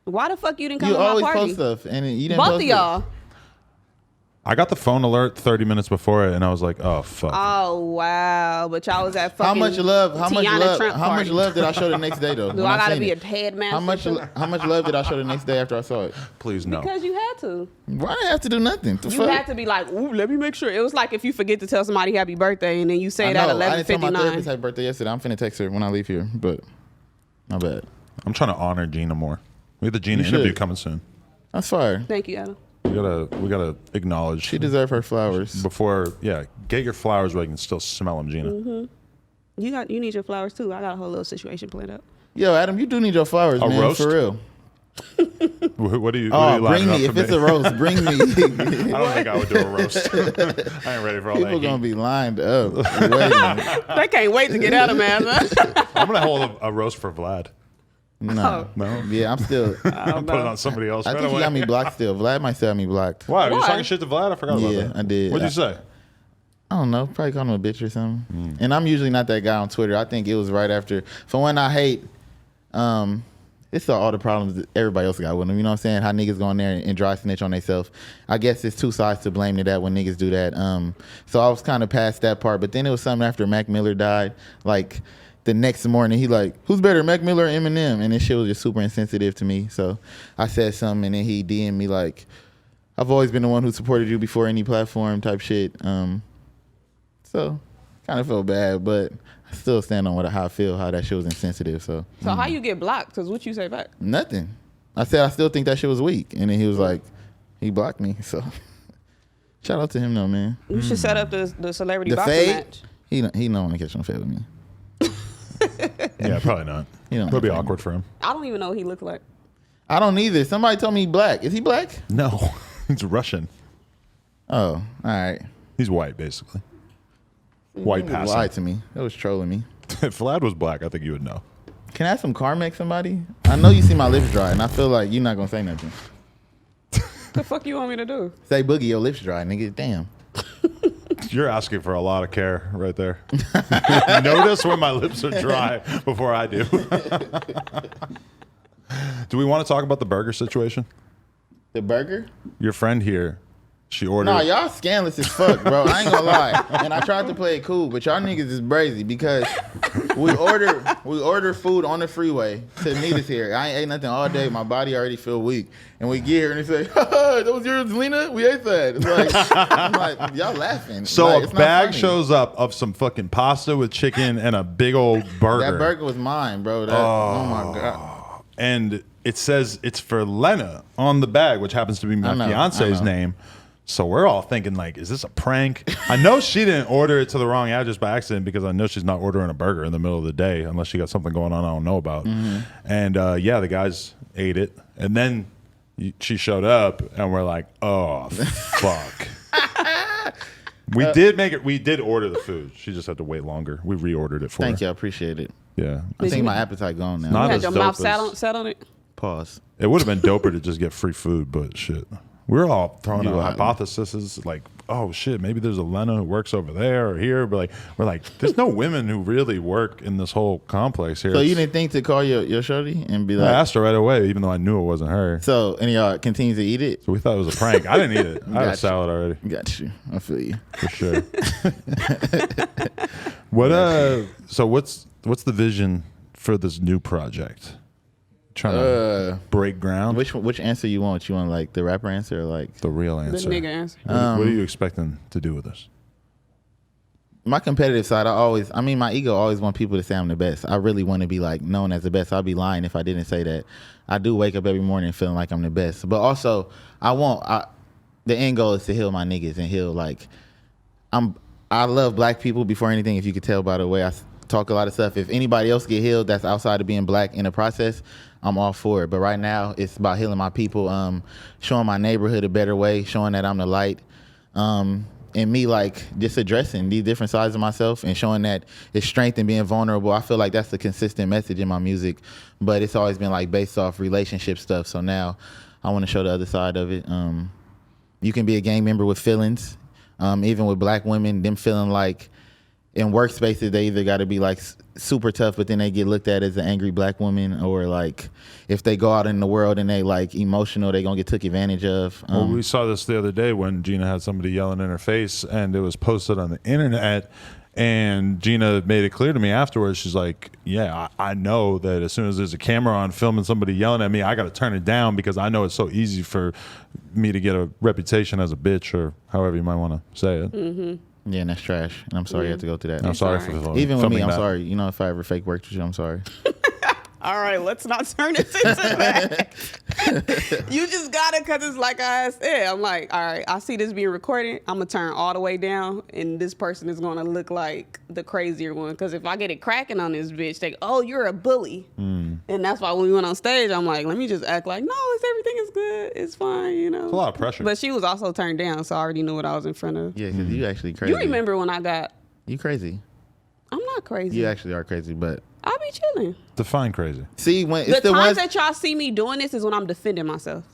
Why the fuck you didn't come You to my always party? post stuff, and you didn't Both post of it. y'all. I got the phone alert 30 minutes before it, and I was like, "Oh fuck!" Oh wow! But y'all was at fucking. How much love? Teanna Trump How much party. love did I show the next day though? Do when I gotta seen be it? a headmaster? How much love did I show the next day after I saw it? Please no. Because you had to. Why did I have to do nothing? The You fuck? had to be like, ooh, let me make sure. It was like if you forget to tell somebody happy birthday and then you say I it at know. I didn't tell my 11:59. therapist happy birthday yesterday. I'm finna text her when I leave here, but my bad. I'm trying to honor Gina more. We have the Gina You interview should. coming soon. That's fire. Thank you, Adam. We gotta acknowledge. She deserves her flowers. Before, yeah, get your flowers where you can still smell them, Gina. You need your flowers too. I got a whole little situation planned up. Yo, Adam, you do need your flowers, A man. roast? For real. What do you? Oh, what are you bring lining up me. for If it's a roast, bring me. I don't think I would do a roast. I ain't ready for all People that. gonna Heat. be lined up waiting. They can't wait to get out of man. I'm gonna hold a roast for Vlad. No. No, Yeah, I'm still. I'm putting it on somebody else. I right think he away. got me blocked still. Vlad might still have me blocked. Wow, you Why? talking shit to Vlad? I forgot about Yeah, that. I did. What'd you say? I don't know. Probably called him a bitch or something. And I'm usually not that guy on Twitter. I think it was right after. For when I hate, it's all the problems that everybody else got with them. You know what I'm saying? How niggas go in there and dry snitch on themselves. I guess it's two sides to blame to that when niggas do that. So I was kind of past that part. But then it was something after Mac Miller died. Like the next morning, he like, who's better, Mac Miller or Eminem? And this shit was just super insensitive to me. So I said something, and then he DM'd me like, I've always been the one who supported you before any platform type shit. So kind of felt bad, but I still stand on how I feel, how that shit was insensitive. So How you get blocked? Because what you say back? nothing. I said I still think that shit was weak, and then he was like, he blocked me. So shout out to him though, man. You should set up the celebrity The boxing fade, match. he don't want to catch no fade with me. Yeah, probably not. It'll be awkward for him. I don't even know what he looked like. I don't either. Somebody told me he black. Is he black? No, he's Russian. Oh, all right. He's white, basically. white He passing. lied to me. That was trolling me. If Vlad was black, I think you would know. Can I have some Carmex, somebody? I know you see my lips dry, and I feel like you're not gonna say nothing. The fuck you want me to do? Say Boogie, your lips dry, nigga. Damn. You're asking for a lot of care right there. Notice when my lips are dry before I do. Do we want to talk about the burger situation? The burger? Your friend here, she ordered. Nah, y'all scandalous as fuck, bro. I ain't gonna lie. And I tried to play it cool, but y'all niggas is brazy because we order food on the freeway to meet us here. I ain't ate nothing all day. My body already feel weak. And we get here and they say, "That was yours, Celina? We ate that." It's like, I'm like, y'all laughing. So like, a it's not bag funny. shows up of some fucking pasta with chicken and a big old burger. That burger was mine, bro. Oh my god. And it says it's for Lena on the bag, which happens to be my I know. fiance's name. So we're all thinking, like, is this a prank? I know she didn't order it to the wrong address by accident because I know she's not ordering a burger in the middle of the day unless she got something going on I don't know about. And yeah, the guys ate it. And then she showed up and we're like, oh, fuck. We did make it. We did order the food. She just had to wait longer. We reordered it for Thank her. you, I appreciate it. Yeah. I think my appetite gone now. Not You as had your mouth dope set on it? Pause. It would have been doper to just get free food, but shit. We were all throwing You out were- hypotheses like, oh shit, maybe there's a Lena who works over there or here. But like, we're like, there's no women who really work in this whole complex here. So you It's- didn't think to call your shorty and be I like, asked her right away, even though I knew it wasn't her. so, and y'all continue to eat it? So we thought it was a prank. I didn't eat it. I had a Gotcha. salad already Got you. I feel you. for sure. So what's the vision for this new project? Trying to break ground. Which answer you want? You want like the rapper answer or like The real The answer. nigga answer. What are you expecting to do with this? my competitive side? My ego always want people to say I'm the best. I really want to be like known as the best. I'd be lying if I didn't say that. I do wake up every morning feeling like I'm the best. But also the end goal is to heal my niggas and heal like I love black people before anything. If you could tell by the way I talk a lot of stuff. If anybody else get healed that's outside of being black in the process, I'm all for it. But right now it's about healing my people, showing my neighborhood a better way, showing that I'm the light, and me like just addressing these different sides of myself and showing that it's strength and being vulnerable. I feel like that's the consistent message in my music, but it's always been like based off relationship stuff. So now I want to show the other side of it. You can be a gang member with feelings, even with black women, them feeling like in workspaces they either got to be like super tough, but then they get looked at as an angry black woman, or like if they go out in the world and they like emotional, they gonna get took advantage of. Well, we saw this the other day when Gina had somebody yelling in her face and it was posted on the internet, and Gina made it clear to me afterwards. She's like, yeah, I know that as soon as there's a camera on filming somebody yelling at me, I got to turn it down because I know it's so easy for me to get a reputation as a bitch, or however you might want to say it. Yeah, and that's trash. And I'm sorry you have to go through that. I'm sorry sorry. for Even with filming me, I'm that. sorry. You know, if I ever fake worked with you, I'm sorry. All right, let's not turn this into that. You just got it because it's like I said. I'm like, all right, I see this being recorded. I'm going to turn all the way down, and this person is going to look like the crazier one. Because if I get it cracking on this bitch, they go, oh, you're a bully. And that's why when we went on stage, I'm like, let me just act like, no, everything is good. It's fine, you know. It's a lot of pressure. But she was also turned down, so I already knew what I was in front of. Yeah, because you actually crazy. You remember when I got, You crazy. I'm not crazy. You actually are crazy, but I'll be chilling. Define crazy. see, when The it's the times ones that y'all see me doing this is when I'm defending myself.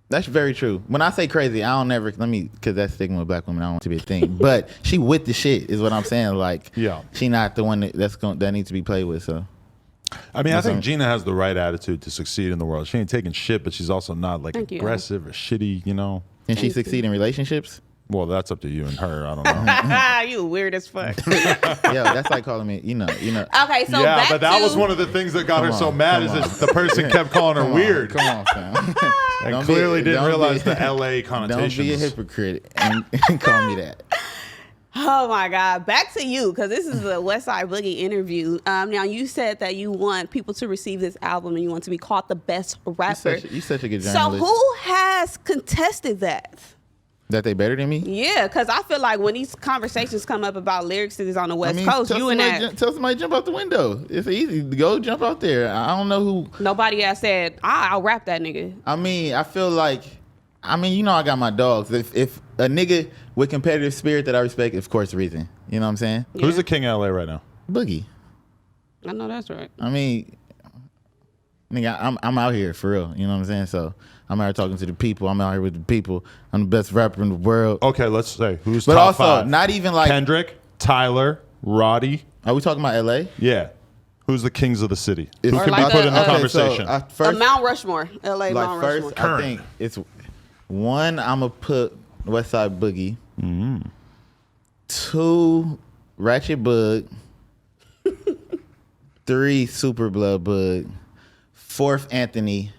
that's very true. When I say crazy, I don't never because that's stigma with black women. I don't want it to be a thing. But she with the shit is what I'm saying. Like, Yeah. she not the one that needs to be played with. So I mean, I think Gina has the right attitude to succeed in the world. She ain't taking shit, but she's also not like Thank you. aggressive or shitty, you know? can she Thank you. succeed in relationships? Well, that's up to you and her. I don't know. You weird as fuck. Yeah, that's like calling me. You know. Okay, so yeah, back but that to, was one of the things that got her Come so on, mad come is on. that the person kept calling her Come on, weird. Come on, fam. And Don't clearly didn't don't realize be- the LA Don't connotations. be a hypocrite and call me that. Oh my God, back to you because this is a Westside Boogie interview. Now you said that you want people to receive this album and you want to be called the best rapper. You such a good So journalist. who has contested that? That they better than me? Yeah, because I feel like when these conversations come up about lyrics on the West Coast, tell you and somebody, that tell somebody jump out the window. It's easy. Go jump out there. I don't know who. nobody has said I'll rap that nigga. I feel like, you know, I got my dogs. If a nigga with competitive spirit that I respect, of course, Reason. You know what I'm saying? Yeah. Who's the king of LA right now? Boogie. I know that's right. I mean, nigga, I'm out here for real. You know what I'm saying? So I'm out here talking to the people. I'm out here with the people. I'm the best rapper in the world. Okay, let's say who's But top also, five? not even like. Kendrick, Tyler, Roddy. Are we talking about L.A.? Yeah. Who's the kings of the city? It's- Who Or can like be put in the a- conversation? First, Mount Rushmore, LA like Mount first, Rushmore. I Current. think it's one. I'm gonna put Westside Boogie. 2, Ratchet Bug. 3, Super Blood Bug. 4th, Anthony.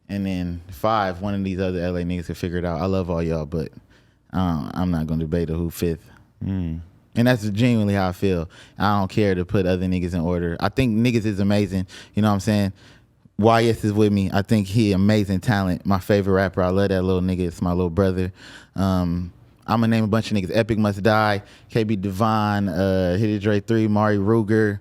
And then 5, one of these other LA niggas can figure it out. I love all y'all, but I'm not gonna debate who 5th. And that's genuinely how I feel. I don't care to put other niggas in order. I think niggas is amazing. You know what I'm saying? YS is with me. I think he amazing talent. My favorite rapper. I love that little nigga. It's my little brother. I'm gonna name a bunch of niggas. Epic Must Die, KB Devaughn, Hit It Dre 3, Mari Ruger,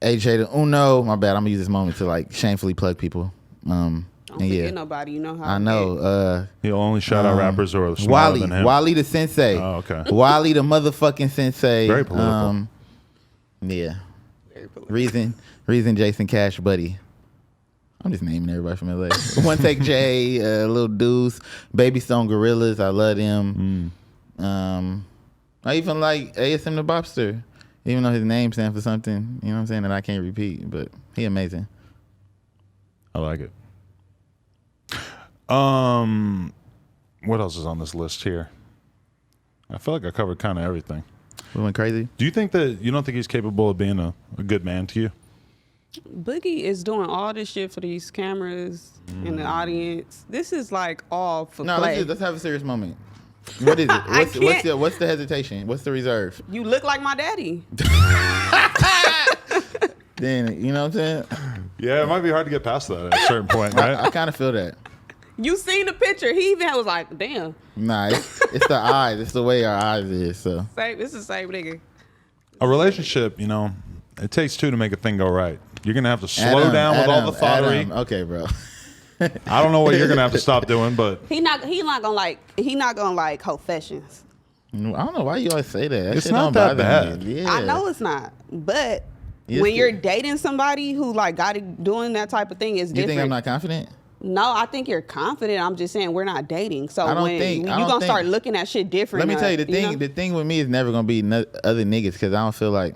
AJ the Uno. My bad. I'm gonna use this moment to like shamefully plug people. Don't forget nobody. You know how I know. He'll only shout out rappers who are smaller Wally, than him. Wally the sensei. Oh, okay. Wally the motherfucking sensei. Very political. Yeah. Reason Jason Cash buddy. I'm just naming everybody from LA. One Take J, Lil Deuce, Baby Stone Gorillas. I love them. I even like ASM the Bobster, even though his name stands for something. You know what I'm saying that I can't repeat, but he amazing. I like it. What else is on this list here? I feel like I covered kind of everything. We went crazy. Do you think that you don't think he's capable of being a good man to you? Boogie is doing all this shit for these cameras and the audience. This is like all for No, play. let's have a serious moment. What is it? What's the hesitation? What's the reserve? You look like my daddy. Then you know what I'm saying? Yeah, it might be hard to get past that at a certain point, right? I kind of feel that. You seen the picture? He even was like, "Damn, Nah, it's the eyes. It's the way our eyes is. So same. This is the same nigga." A relationship, it takes two to make a thing go right. You're gonna have to slow down with all the thottery. Adam. Okay, bro. I don't know what you're gonna have to stop doing, but He not gonna like confessions. I don't know why you always say that. It's shit not don't that bother bad. me. Yeah. I know it's not, but Yes, when you're it- dating somebody who like got it doing that type of thing is You different. think I'm not confident? No, I think you're confident. I'm just saying we're not dating. So I don't when think- you I don't gonna think- start looking at shit different. Let me tell you like, know? the thing with me is never gonna be other niggas because I don't feel like.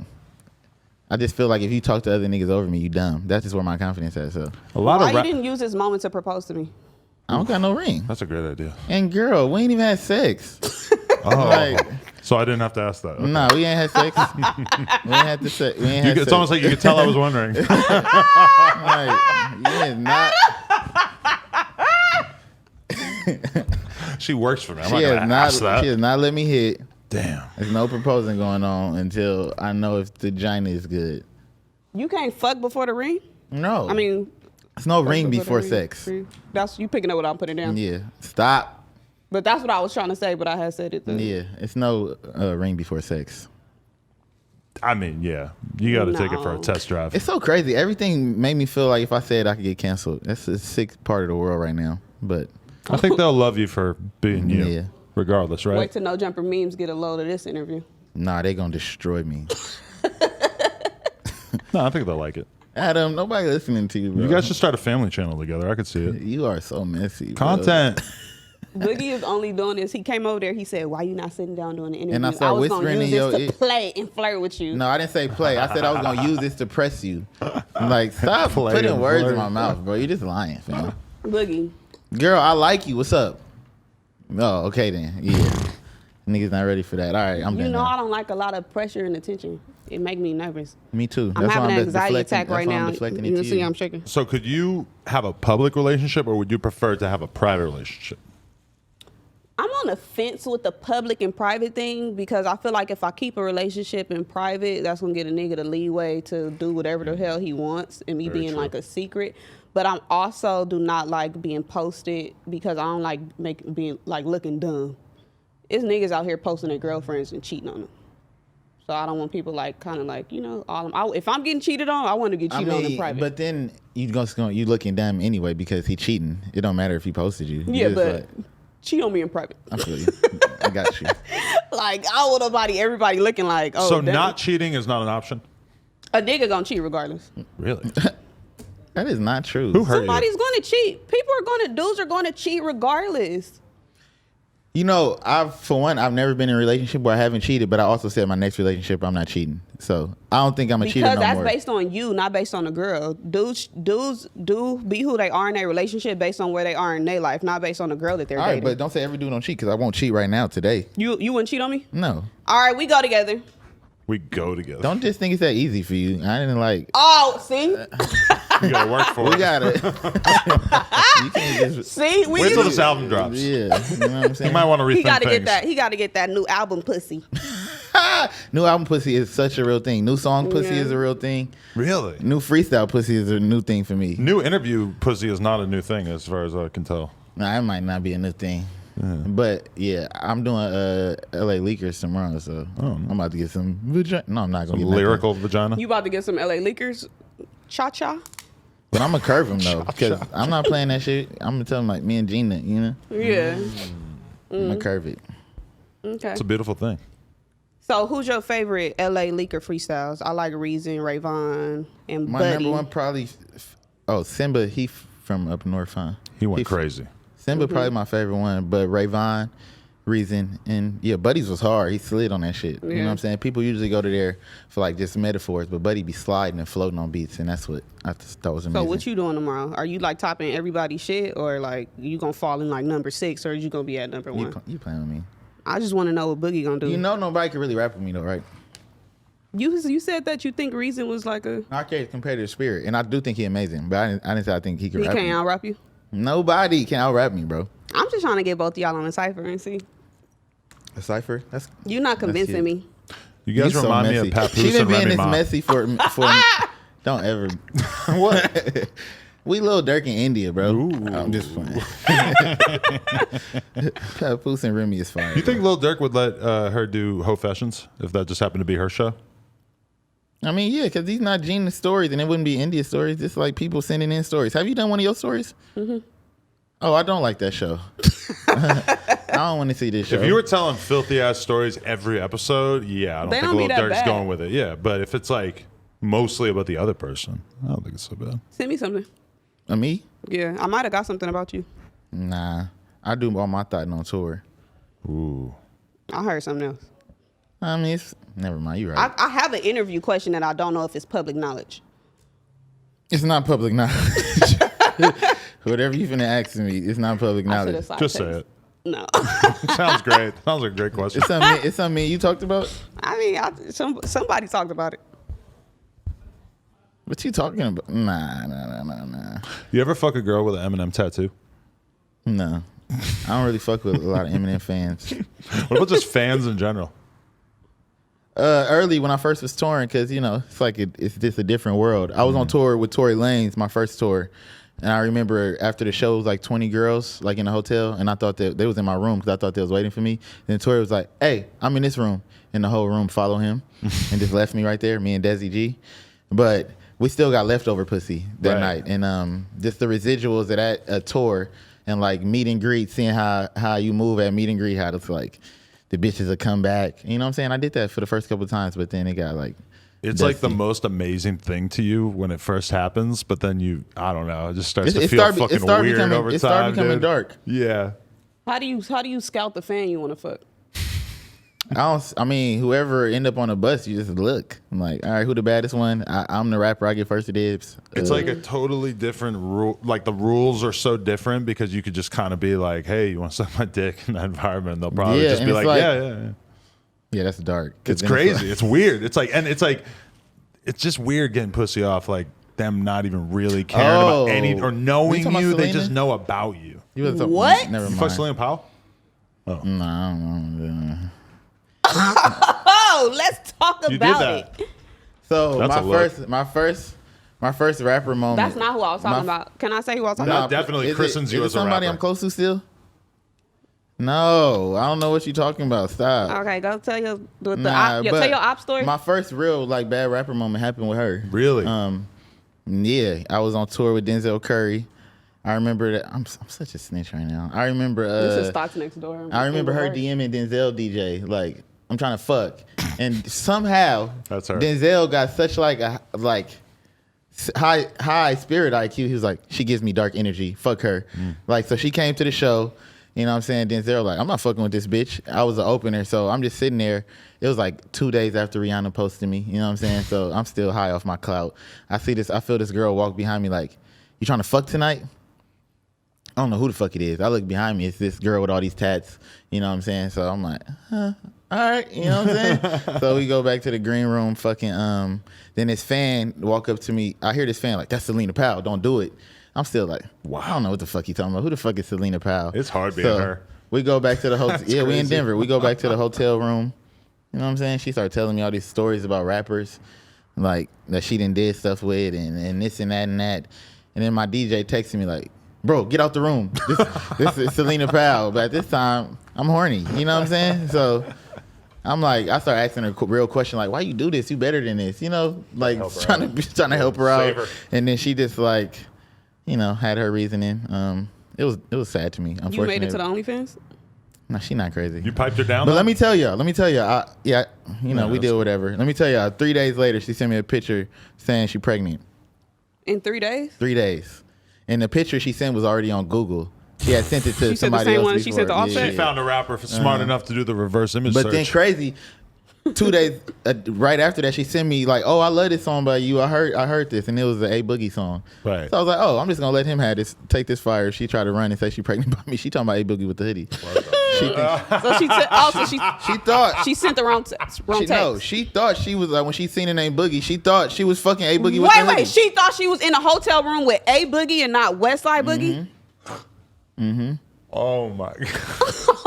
I just feel like if you talk to other niggas over me, you dumb. That's just where my confidence is. So a lot Why of you didn't use this moment to propose to me? I don't got no ring. That's a great idea. And girl, we ain't even had sex. Oh, Like- so I didn't have to ask that. Okay. Nah, we ain't had sex. We ain't had to sex. We ain't had It's sex. almost like you could tell I was wondering. Like, you is not. She works for me. I'm She not has gonna not. ask that. She has not let me hit. Damn. There's no proposing going on until I know if the vagina is good. You can't fuck before the ring. No, I mean, it's no ring before before the sex. ring. That's you picking up what I'm putting down. Yeah, stop. But that's what I was trying to say. But I had said it. Yeah, it's no ring before sex. I mean, yeah. You got to take it for a No. test drive. It's so crazy. Everything made me feel like if I said I could get canceled. That's a sick part of the world right now. But I think they'll love you for being you, Yeah. regardless, right? Wait till No Jumper Memes get a load of this interview. nah, they gonna destroy me. No, I think they'll like it. Adam, nobody listening to you, bro. You guys should start a family channel together. I could see it. You are so messy. bro. Content. Boogie is only doing this. He came over there. He said, "Why you not sitting down doing the interview?" And I started was gonna whispering use in your this ear. to play and flirt with you. No, I didn't say play. I said I was gonna use this to press you. I'm like, stop Play putting and words flirt. in my mouth, bro. You're just lying, fam. Boogie. Girl, I like you. What's up? Oh, okay then. Yeah. Niggas not ready for that. All right, I'm You done know now. I don't like a lot of pressure and attention. It make me nervous. Me too. I'm That's why having an just anxiety deflecting- attack right that's why I'm now. deflecting it You to see, you. I'm shaking. So could you have a public relationship or would you prefer to have a private relationship? I'm on the fence with the public and private thing because I feel like if I keep a relationship in private, that's gonna get a nigga the leeway to do whatever the hell he wants and me Very being true. like a secret. But I'm also do not like being posted because I don't like being like looking dumb. It's niggas out here posting their girlfriends and cheating on them. So I don't want people like kind of like if I'm getting cheated on, I want to get cheated on in private. but then you looking dumb anyway because he cheating. It don't matter if he posted you. You yeah, just but like, cheat on me in private. I feel you. I got you. Like, I want everybody looking like, oh, So damn. not cheating is not an option? A nigga gonna cheat regardless. Really? That is not true. Who hurt Somebody's gonna cheat. Dudes are gonna cheat regardless. You know, I've never been in a relationship where I haven't cheated, but I also said my next relationship I'm not cheating. So I don't think I'm a cheater no more. Because that's based on you, not based on the girl. Dudes do be who they are in their relationship based on where they are in their life, not based on the girl that they're All right, dating. but don't say every dude don't cheat because I won't cheat right now today. You wouldn't cheat on me? No. All right, we go together. We go together. Don't just think it's that easy for you. I didn't like. Oh, see? You gotta work for We it. got it. You can't just. See? Wait till this album drops. Yeah. You know what I'm saying? You might want to rethink He gotta things. get that. He gotta get that new album pussy. New album pussy is such a real thing. New song pussy Yeah. is a real thing. Really? New freestyle pussy is a new thing for me. New interview pussy is not a new thing as far as I can tell. Nah, it might not be a new thing. But yeah, I'm doing LA Leakers tomorrow, so I'm about to get some vagina. No, I'm not gonna get nothing. Lyrical vagina? You about to get some LA leakers? Cha-cha? But I'm gonna curve him though, because I'm not playing that shit. I'm gonna tell him like me and Gina, you know. Yeah. I'm gonna curve it. Okay. It's a beautiful thing. So who's your favorite LA leaker freestyles? I like Reason, Rayvon, and My Buddy. number one probably, Simba. He from up north, huh? He went crazy. Simba probably my favorite one, but Rayvon, Reason, and yeah, Buddy's was hard. He slid on that shit. You know what I'm saying? People usually go to there for like just metaphors, but Buddy be sliding and floating on beats, and that's what I just thought was amazing. So what you doing tomorrow? Are you like topping everybody's shit, or like you gonna fall in like number 6, or you gonna be at number 1? You playing with me? I just want to know what Boogie gonna do. You know nobody can really rap with me though, right? You said that you think Reason was like a I carry competitive spirit, and I do think he's amazing, but I didn't say I think he can he rap can't me. out rap you. Nobody can out rap me, bro. I'm just trying to get both of y'all on a cipher and see. A cipher? That's You're not convincing cute. me. You guys you so remind me messy. of Papoose She been and being Remy this Ma. messy for don't ever. What? We Lil Durk in India, bro. I'm just playing. Papoose and Remy is fine. You think Lil Durk would let her do Ho Fashions if that just happened to be her show? I mean, yeah, because these not Gina stories, and it wouldn't be India stories. It's like people sending in stories. Have you done one of your stories? Mm-hmm. Oh, I don't like that show. I don't want to see this show. If you were telling filthy ass stories every episode, yeah, I don't They think don't be Lil that Durk's bad. going with it. Yeah, but if it's like mostly about the other person, I don't think it's so bad. Send me something. Me? Yeah, I might have got something about you. Nah. I do all my thoughts on tour. Ooh. I heard something else. I mean, never mind. You're right. I have an interview question that I don't know if it's public knowledge. It's not public knowledge. Whatever you finna ask me, it's not public I knowledge. should've side Just say text. it. No. Sounds great. Sounds like a great question. It's something me you talked about? I mean, somebody talked about it. What you talking about? Nah. You ever fuck a girl with an Eminem tattoo? No. I don't really fuck with a lot of Eminem fans. What about just fans in general? Early when I first was touring, because you know it's like it's just a different world. I was on tour with Tory Lanez, my first tour, and I remember after the show was like 20 girls like in a hotel, and I thought that they was in my room because I thought they was waiting for me. Then Tory was like, "Hey, I'm in this room," and the whole room followed him and just left me right there, me and Desi G. But we still got leftover pussy that Right. night, and just the residuals of that tour and like meet and greet, seeing how you move at meet and greet, how it's like. The bitches will come back. You know what I'm saying? I did that for the first couple of times, but then it got like... It's like the dusty. most amazing thing to you when it first happens, but then I don't know, it just starts to It feel started- fucking it started weird becoming- over time. it started becoming dude. dark. Yeah. How do you scout the fan you want to fuck? I mean, whoever end up on a bus, you just look. I'm like, all right, who the baddest one? I'm the rapper. I get first dibs. It's like a totally different rule. Like the rules are so different because you could just kind of be like, "Hey, you want to suck my dick?" in that environment. They'll probably Yeah, just and be it's like, like- "Yeah." Yeah, that's dark. 'Cause It's then crazy. like- It's weird. It's just weird getting pussy off like them not even really caring about any or Were you knowing talking about you. They Celina? just know about you. You was talking- What? Never You fuck mind. Celina Powell? No, I don't know. Oh, let's talk You did about that. it. So That's a look. my first rapper moment. That's not who I was talking about. Can I say who I was talking No. about? definitely is christens you is as a somebody rapper. I'm close to still? No, I don't know what you're talking about. Stop. Okay, go tell your Nah, tell but your op story. My first real like bad rapper moment happened with her. Really? Yeah, I was on tour with Denzel Curry. I remember that I'm such a snitch right now. I remember This is Thoughts Next Door. I remember her DMing Denzel DJ like I'm trying to fuck, and somehow That's her. Denzel got such like a high spirit IQ. He was like, she gives me dark energy. Fuck her. Like, so she came to the show. You know what I'm saying? Denzel like, I'm not fucking with this bitch. I was an opener, so I'm just sitting there. It was like 2 days after Rihanna posted me. You know what I'm saying? So I'm still high off my clout. I feel this girl walk behind me like, you trying to fuck tonight? I don't know who the fuck it is. I look behind me. It's this girl with all these tats. You know what I'm saying? So I'm like, huh, all right. You know what I'm saying? So we go back to the green room. Fucking then this fan walk up to me. I hear this fan like, that's Celina Powell. Don't do it. I'm still like, wow. I don't know what the fuck he talking about. Who the fuck is Celina Powell? It's hard being her. We go back to the hotel. Yeah, we in crazy. Denver. We go back to the hotel room. You know what I'm saying? She started telling me all these stories about rappers, like that she done did stuff with and this and that and that. And then my DJ texted me like, bro, get out the room. This is Celina Powell. But at this time, I'm horny. You know what I'm saying? So I'm like, I started asking her a real question like, why you do this? You better than this. You know, like trying to help her out. Her. And then she just like, you know, had her reasoning. It was sad to me. Unfortunately, You made it to the OnlyFans? No, she not crazy. You piped her down? But though? let me tell you, we did that's whatever. Let me tell you, 3 days later, she sent me a picture saying she pregnant. In 3 days? 3 days. And the picture she sent was already on Google. She had sent it to She sent the somebody same else one before. she sent to Offset? She found a rapper smart enough to do the reverse image But search. then crazy, 2 days right after that, she sent me like, "Oh, I love this song by you. I heard this, and it was the A Boogie song." Right. So I was like, "Oh, I'm just gonna let him have this. Take this fire." She tried to run and say she pregnant by me. She talking about A Boogie with the hoodie. She thinks, So she thought she sent the wrong text. she thought she was like when she seen the name Boogie. She thought she was fucking A Boogie with the hoodie. Wait, she thought she was in a hotel room with A Boogie and not Westside Boogie? Oh my god!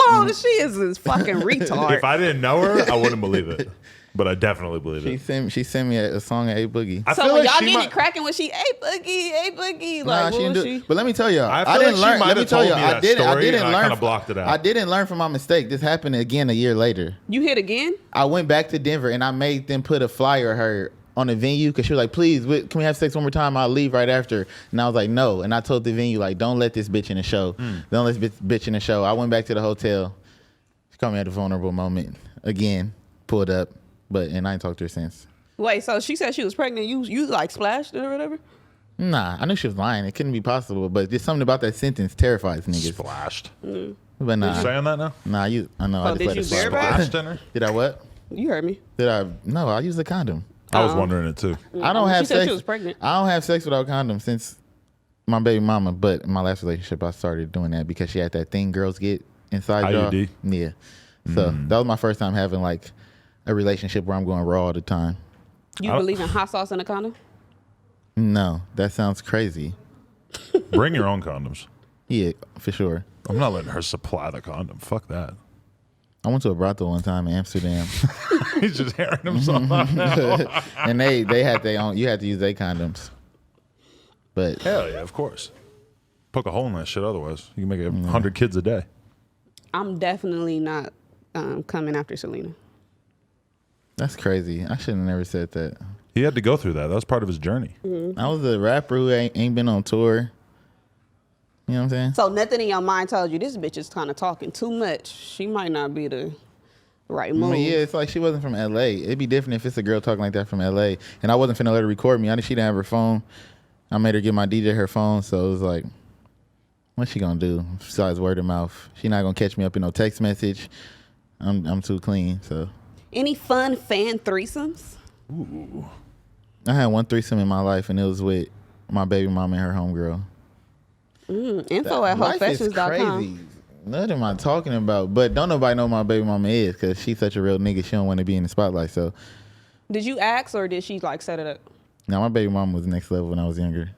Oh, she is this fucking retard. If I didn't know her, I wouldn't believe it. But I definitely believe it. She sent me a song of A Boogie. I So feel when like y'all she getting might- it cracking when she A Boogie, Nah, like she didn't what do was it. But let me tell y'all, I feel I didn't like she learn. might Let me have tell told y'all, me I that didn't story, and I learn. kinda blocked it out. I didn't learn from my mistake. This happened again a year later. You hit again? I went back to Denver and I made them put a flyer of her on the venue because she was like, please, can we have sex one more time? I'll leave right after. And I was like, no. And I told the venue, like, don't let this bitch in the show. Don't let this bitch in the show. I went back to the hotel. She called me at a vulnerable moment. Again, pulled up. And I ain't talked to her since. Wait, so she said she was pregnant. You like splashed it or whatever? Nah, I knew she was lying. It couldn't be possible. But just something about that sentence terrifies niggas. Splashed. But nah. You saying that now? Nah, I know. Oh, I just did let you it slide. bareback? Splashed in her? Did I what? You heard me. No, I use a condom. I was wondering it too. I don't have She said sex. she was pregnant. I don't have sex without condoms since my baby mama. But in my last relationship, I started doing that because she had that thing girls get inside y'all. IUD? Yeah. So that was my first time having like a relationship where I'm going raw all the time. You believe in hot sauce in a condom? No, that sounds crazy. Bring your own condoms. Yeah, for sure. I'm not letting her supply the condom. Fuck that. I went to a brothel one time in Amsterdam, He's just hearing himself out now. and they had their own. You had to use their condoms. But Hell yeah, of course. Poke a hole in that shit otherwise. You can make 100 kids a day. I'm definitely not coming after Celina. that's crazy. I should have never said that. He had to go through that. That was part of his journey. I was a rapper who ain't been on tour. You know what I'm saying? So nothing in your mind tells you this bitch is kind of talking too much. She might not be the right move. But yeah, it's like she wasn't from LA. It'd be different if it's a girl talking like that from LA. And I wasn't finna let her record me. I knew she didn't have her phone. I made her give my DJ her phone, so it was like, what's she gonna do besides word of mouth? She not gonna catch me up in no text message. I'm too clean, so. Any fun fan threesomes? I had one threesome in my life, and it was with my baby mama and her homegirl. Info at Life is hotfashions.com. crazy. What am I talking about? But don't nobody know my baby mama is because she's such a real nigga. She don't want to be in the spotlight. So Did you ask or did she like set it up? now my baby mama was next level when I was younger.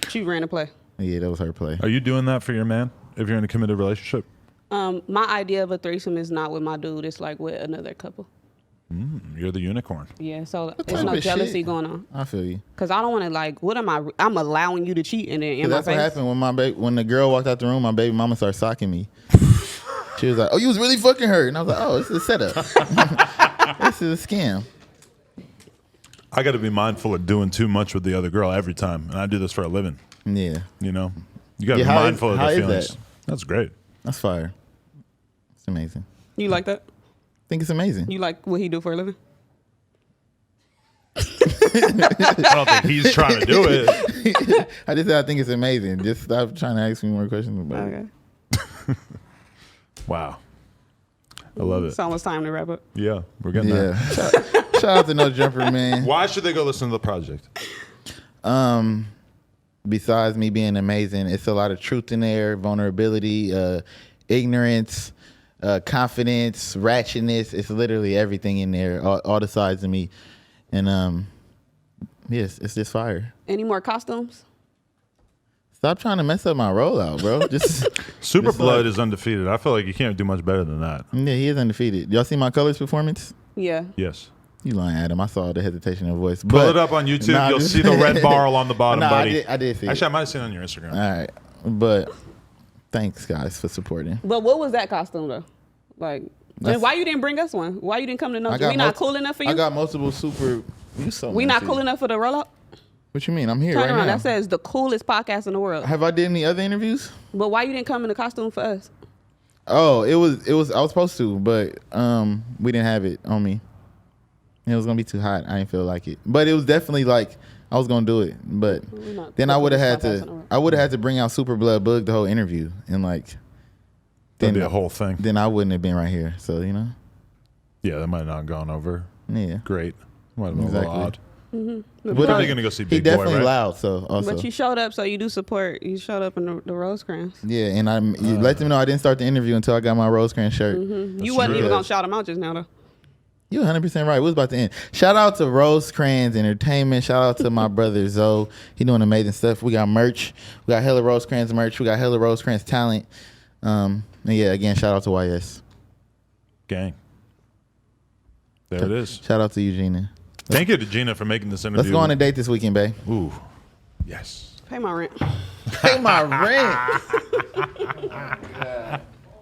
She ran a play. Yeah, that was her play. Are you doing that for your man if you're in a committed relationship? My idea of a threesome is not with my dude. It's like with another couple. You're the unicorn. Yeah, so type there's no of jealousy shit? going on. I feel you. Cause I don't want to like. What am I? I'm allowing you to cheat and then in my That's what face. happened when the girl walked out the room. My baby mama started socking me. She was like, "Oh, you was really fucking her," and I was like, "Oh, this is a setup. This is a scam." I got to be mindful of doing too much with the other girl every time, and I do this for a living. Yeah, You know, You got to Yeah, be how is- mindful of how the is feelings. that? That's great. That's fire. It's amazing. You like that? I think it's amazing. You like what he do for a living? I don't think he's trying to do it. I just said I think it's amazing. Just stop trying to ask me more questions about it. Okay. Wow. I love it. It's almost time to wrap up. Yeah, we're getting Yeah. there. Shout out to No Jumper, man. Why should they go listen to the project? Besides me being amazing, it's a lot of truth in there, vulnerability, ignorance, confidence, ratchetness. It's literally everything in there, all the sides of me. And yes, it's just fire. Any more costumes? Stop trying to mess up my rollout, bro. Just Super Just Blood like- is undefeated. I feel like you can't do much better than that. yeah, he is undefeated. Y'all see my colors performance? Yeah. Yes. You lying, Adam. I saw the hesitation in voice. Pull it up on YouTube. Nah, You'll just- see the red bar along the bottom, Nah, buddy. I did see Actually, I it. might have seen it on your Instagram. All right. But thanks, guys, for supporting. But what was that costume though? Like, That's- and why you didn't bring us one? Why you didn't come to know? I got We not mul- cool enough for you? I got multiple super... You so We not messy. cool enough for the rollout? What you mean? I'm here Turn right around. now. That says the coolest podcast in the world. Have I did any other interviews? But why you didn't come in the costume for us? Oh, it was I was supposed to, but we didn't have it on me. It was gonna be too hot. I didn't feel like it. But it was definitely like I was gonna do it. But not then I would have had coolest podcast in the world. to bring out Super Blood Bug the whole interview and like That'd be a whole thing. then I wouldn't have been right here. So, you know. Yeah, that might not have gone over Yeah. great. Might have been a Exactly. little odd. But Probably going to go see he Big Boy, definitely right? loud, so also. But you showed up, so you do support. You showed up in the Rosecrans. Yeah, and you let them know I didn't start the interview until I got my Rosecrans shirt. You wasn't true. even gonna shout them out just now though. You 100% right. We was about to end. Shout out to Rosecrans Entertainment. Shout out to my brother Zoe. He doing amazing stuff. We got merch. We got hella Rosecrans merch. We got hella Rosecrans talent. And yeah, again, shout out to YS. Gang. There it is. Shout out to you, Gina. Thank you to Gina for making this interview. Let's go on a date this weekend, babe. Ooh. Yes. Pay my rent. Pay my rent.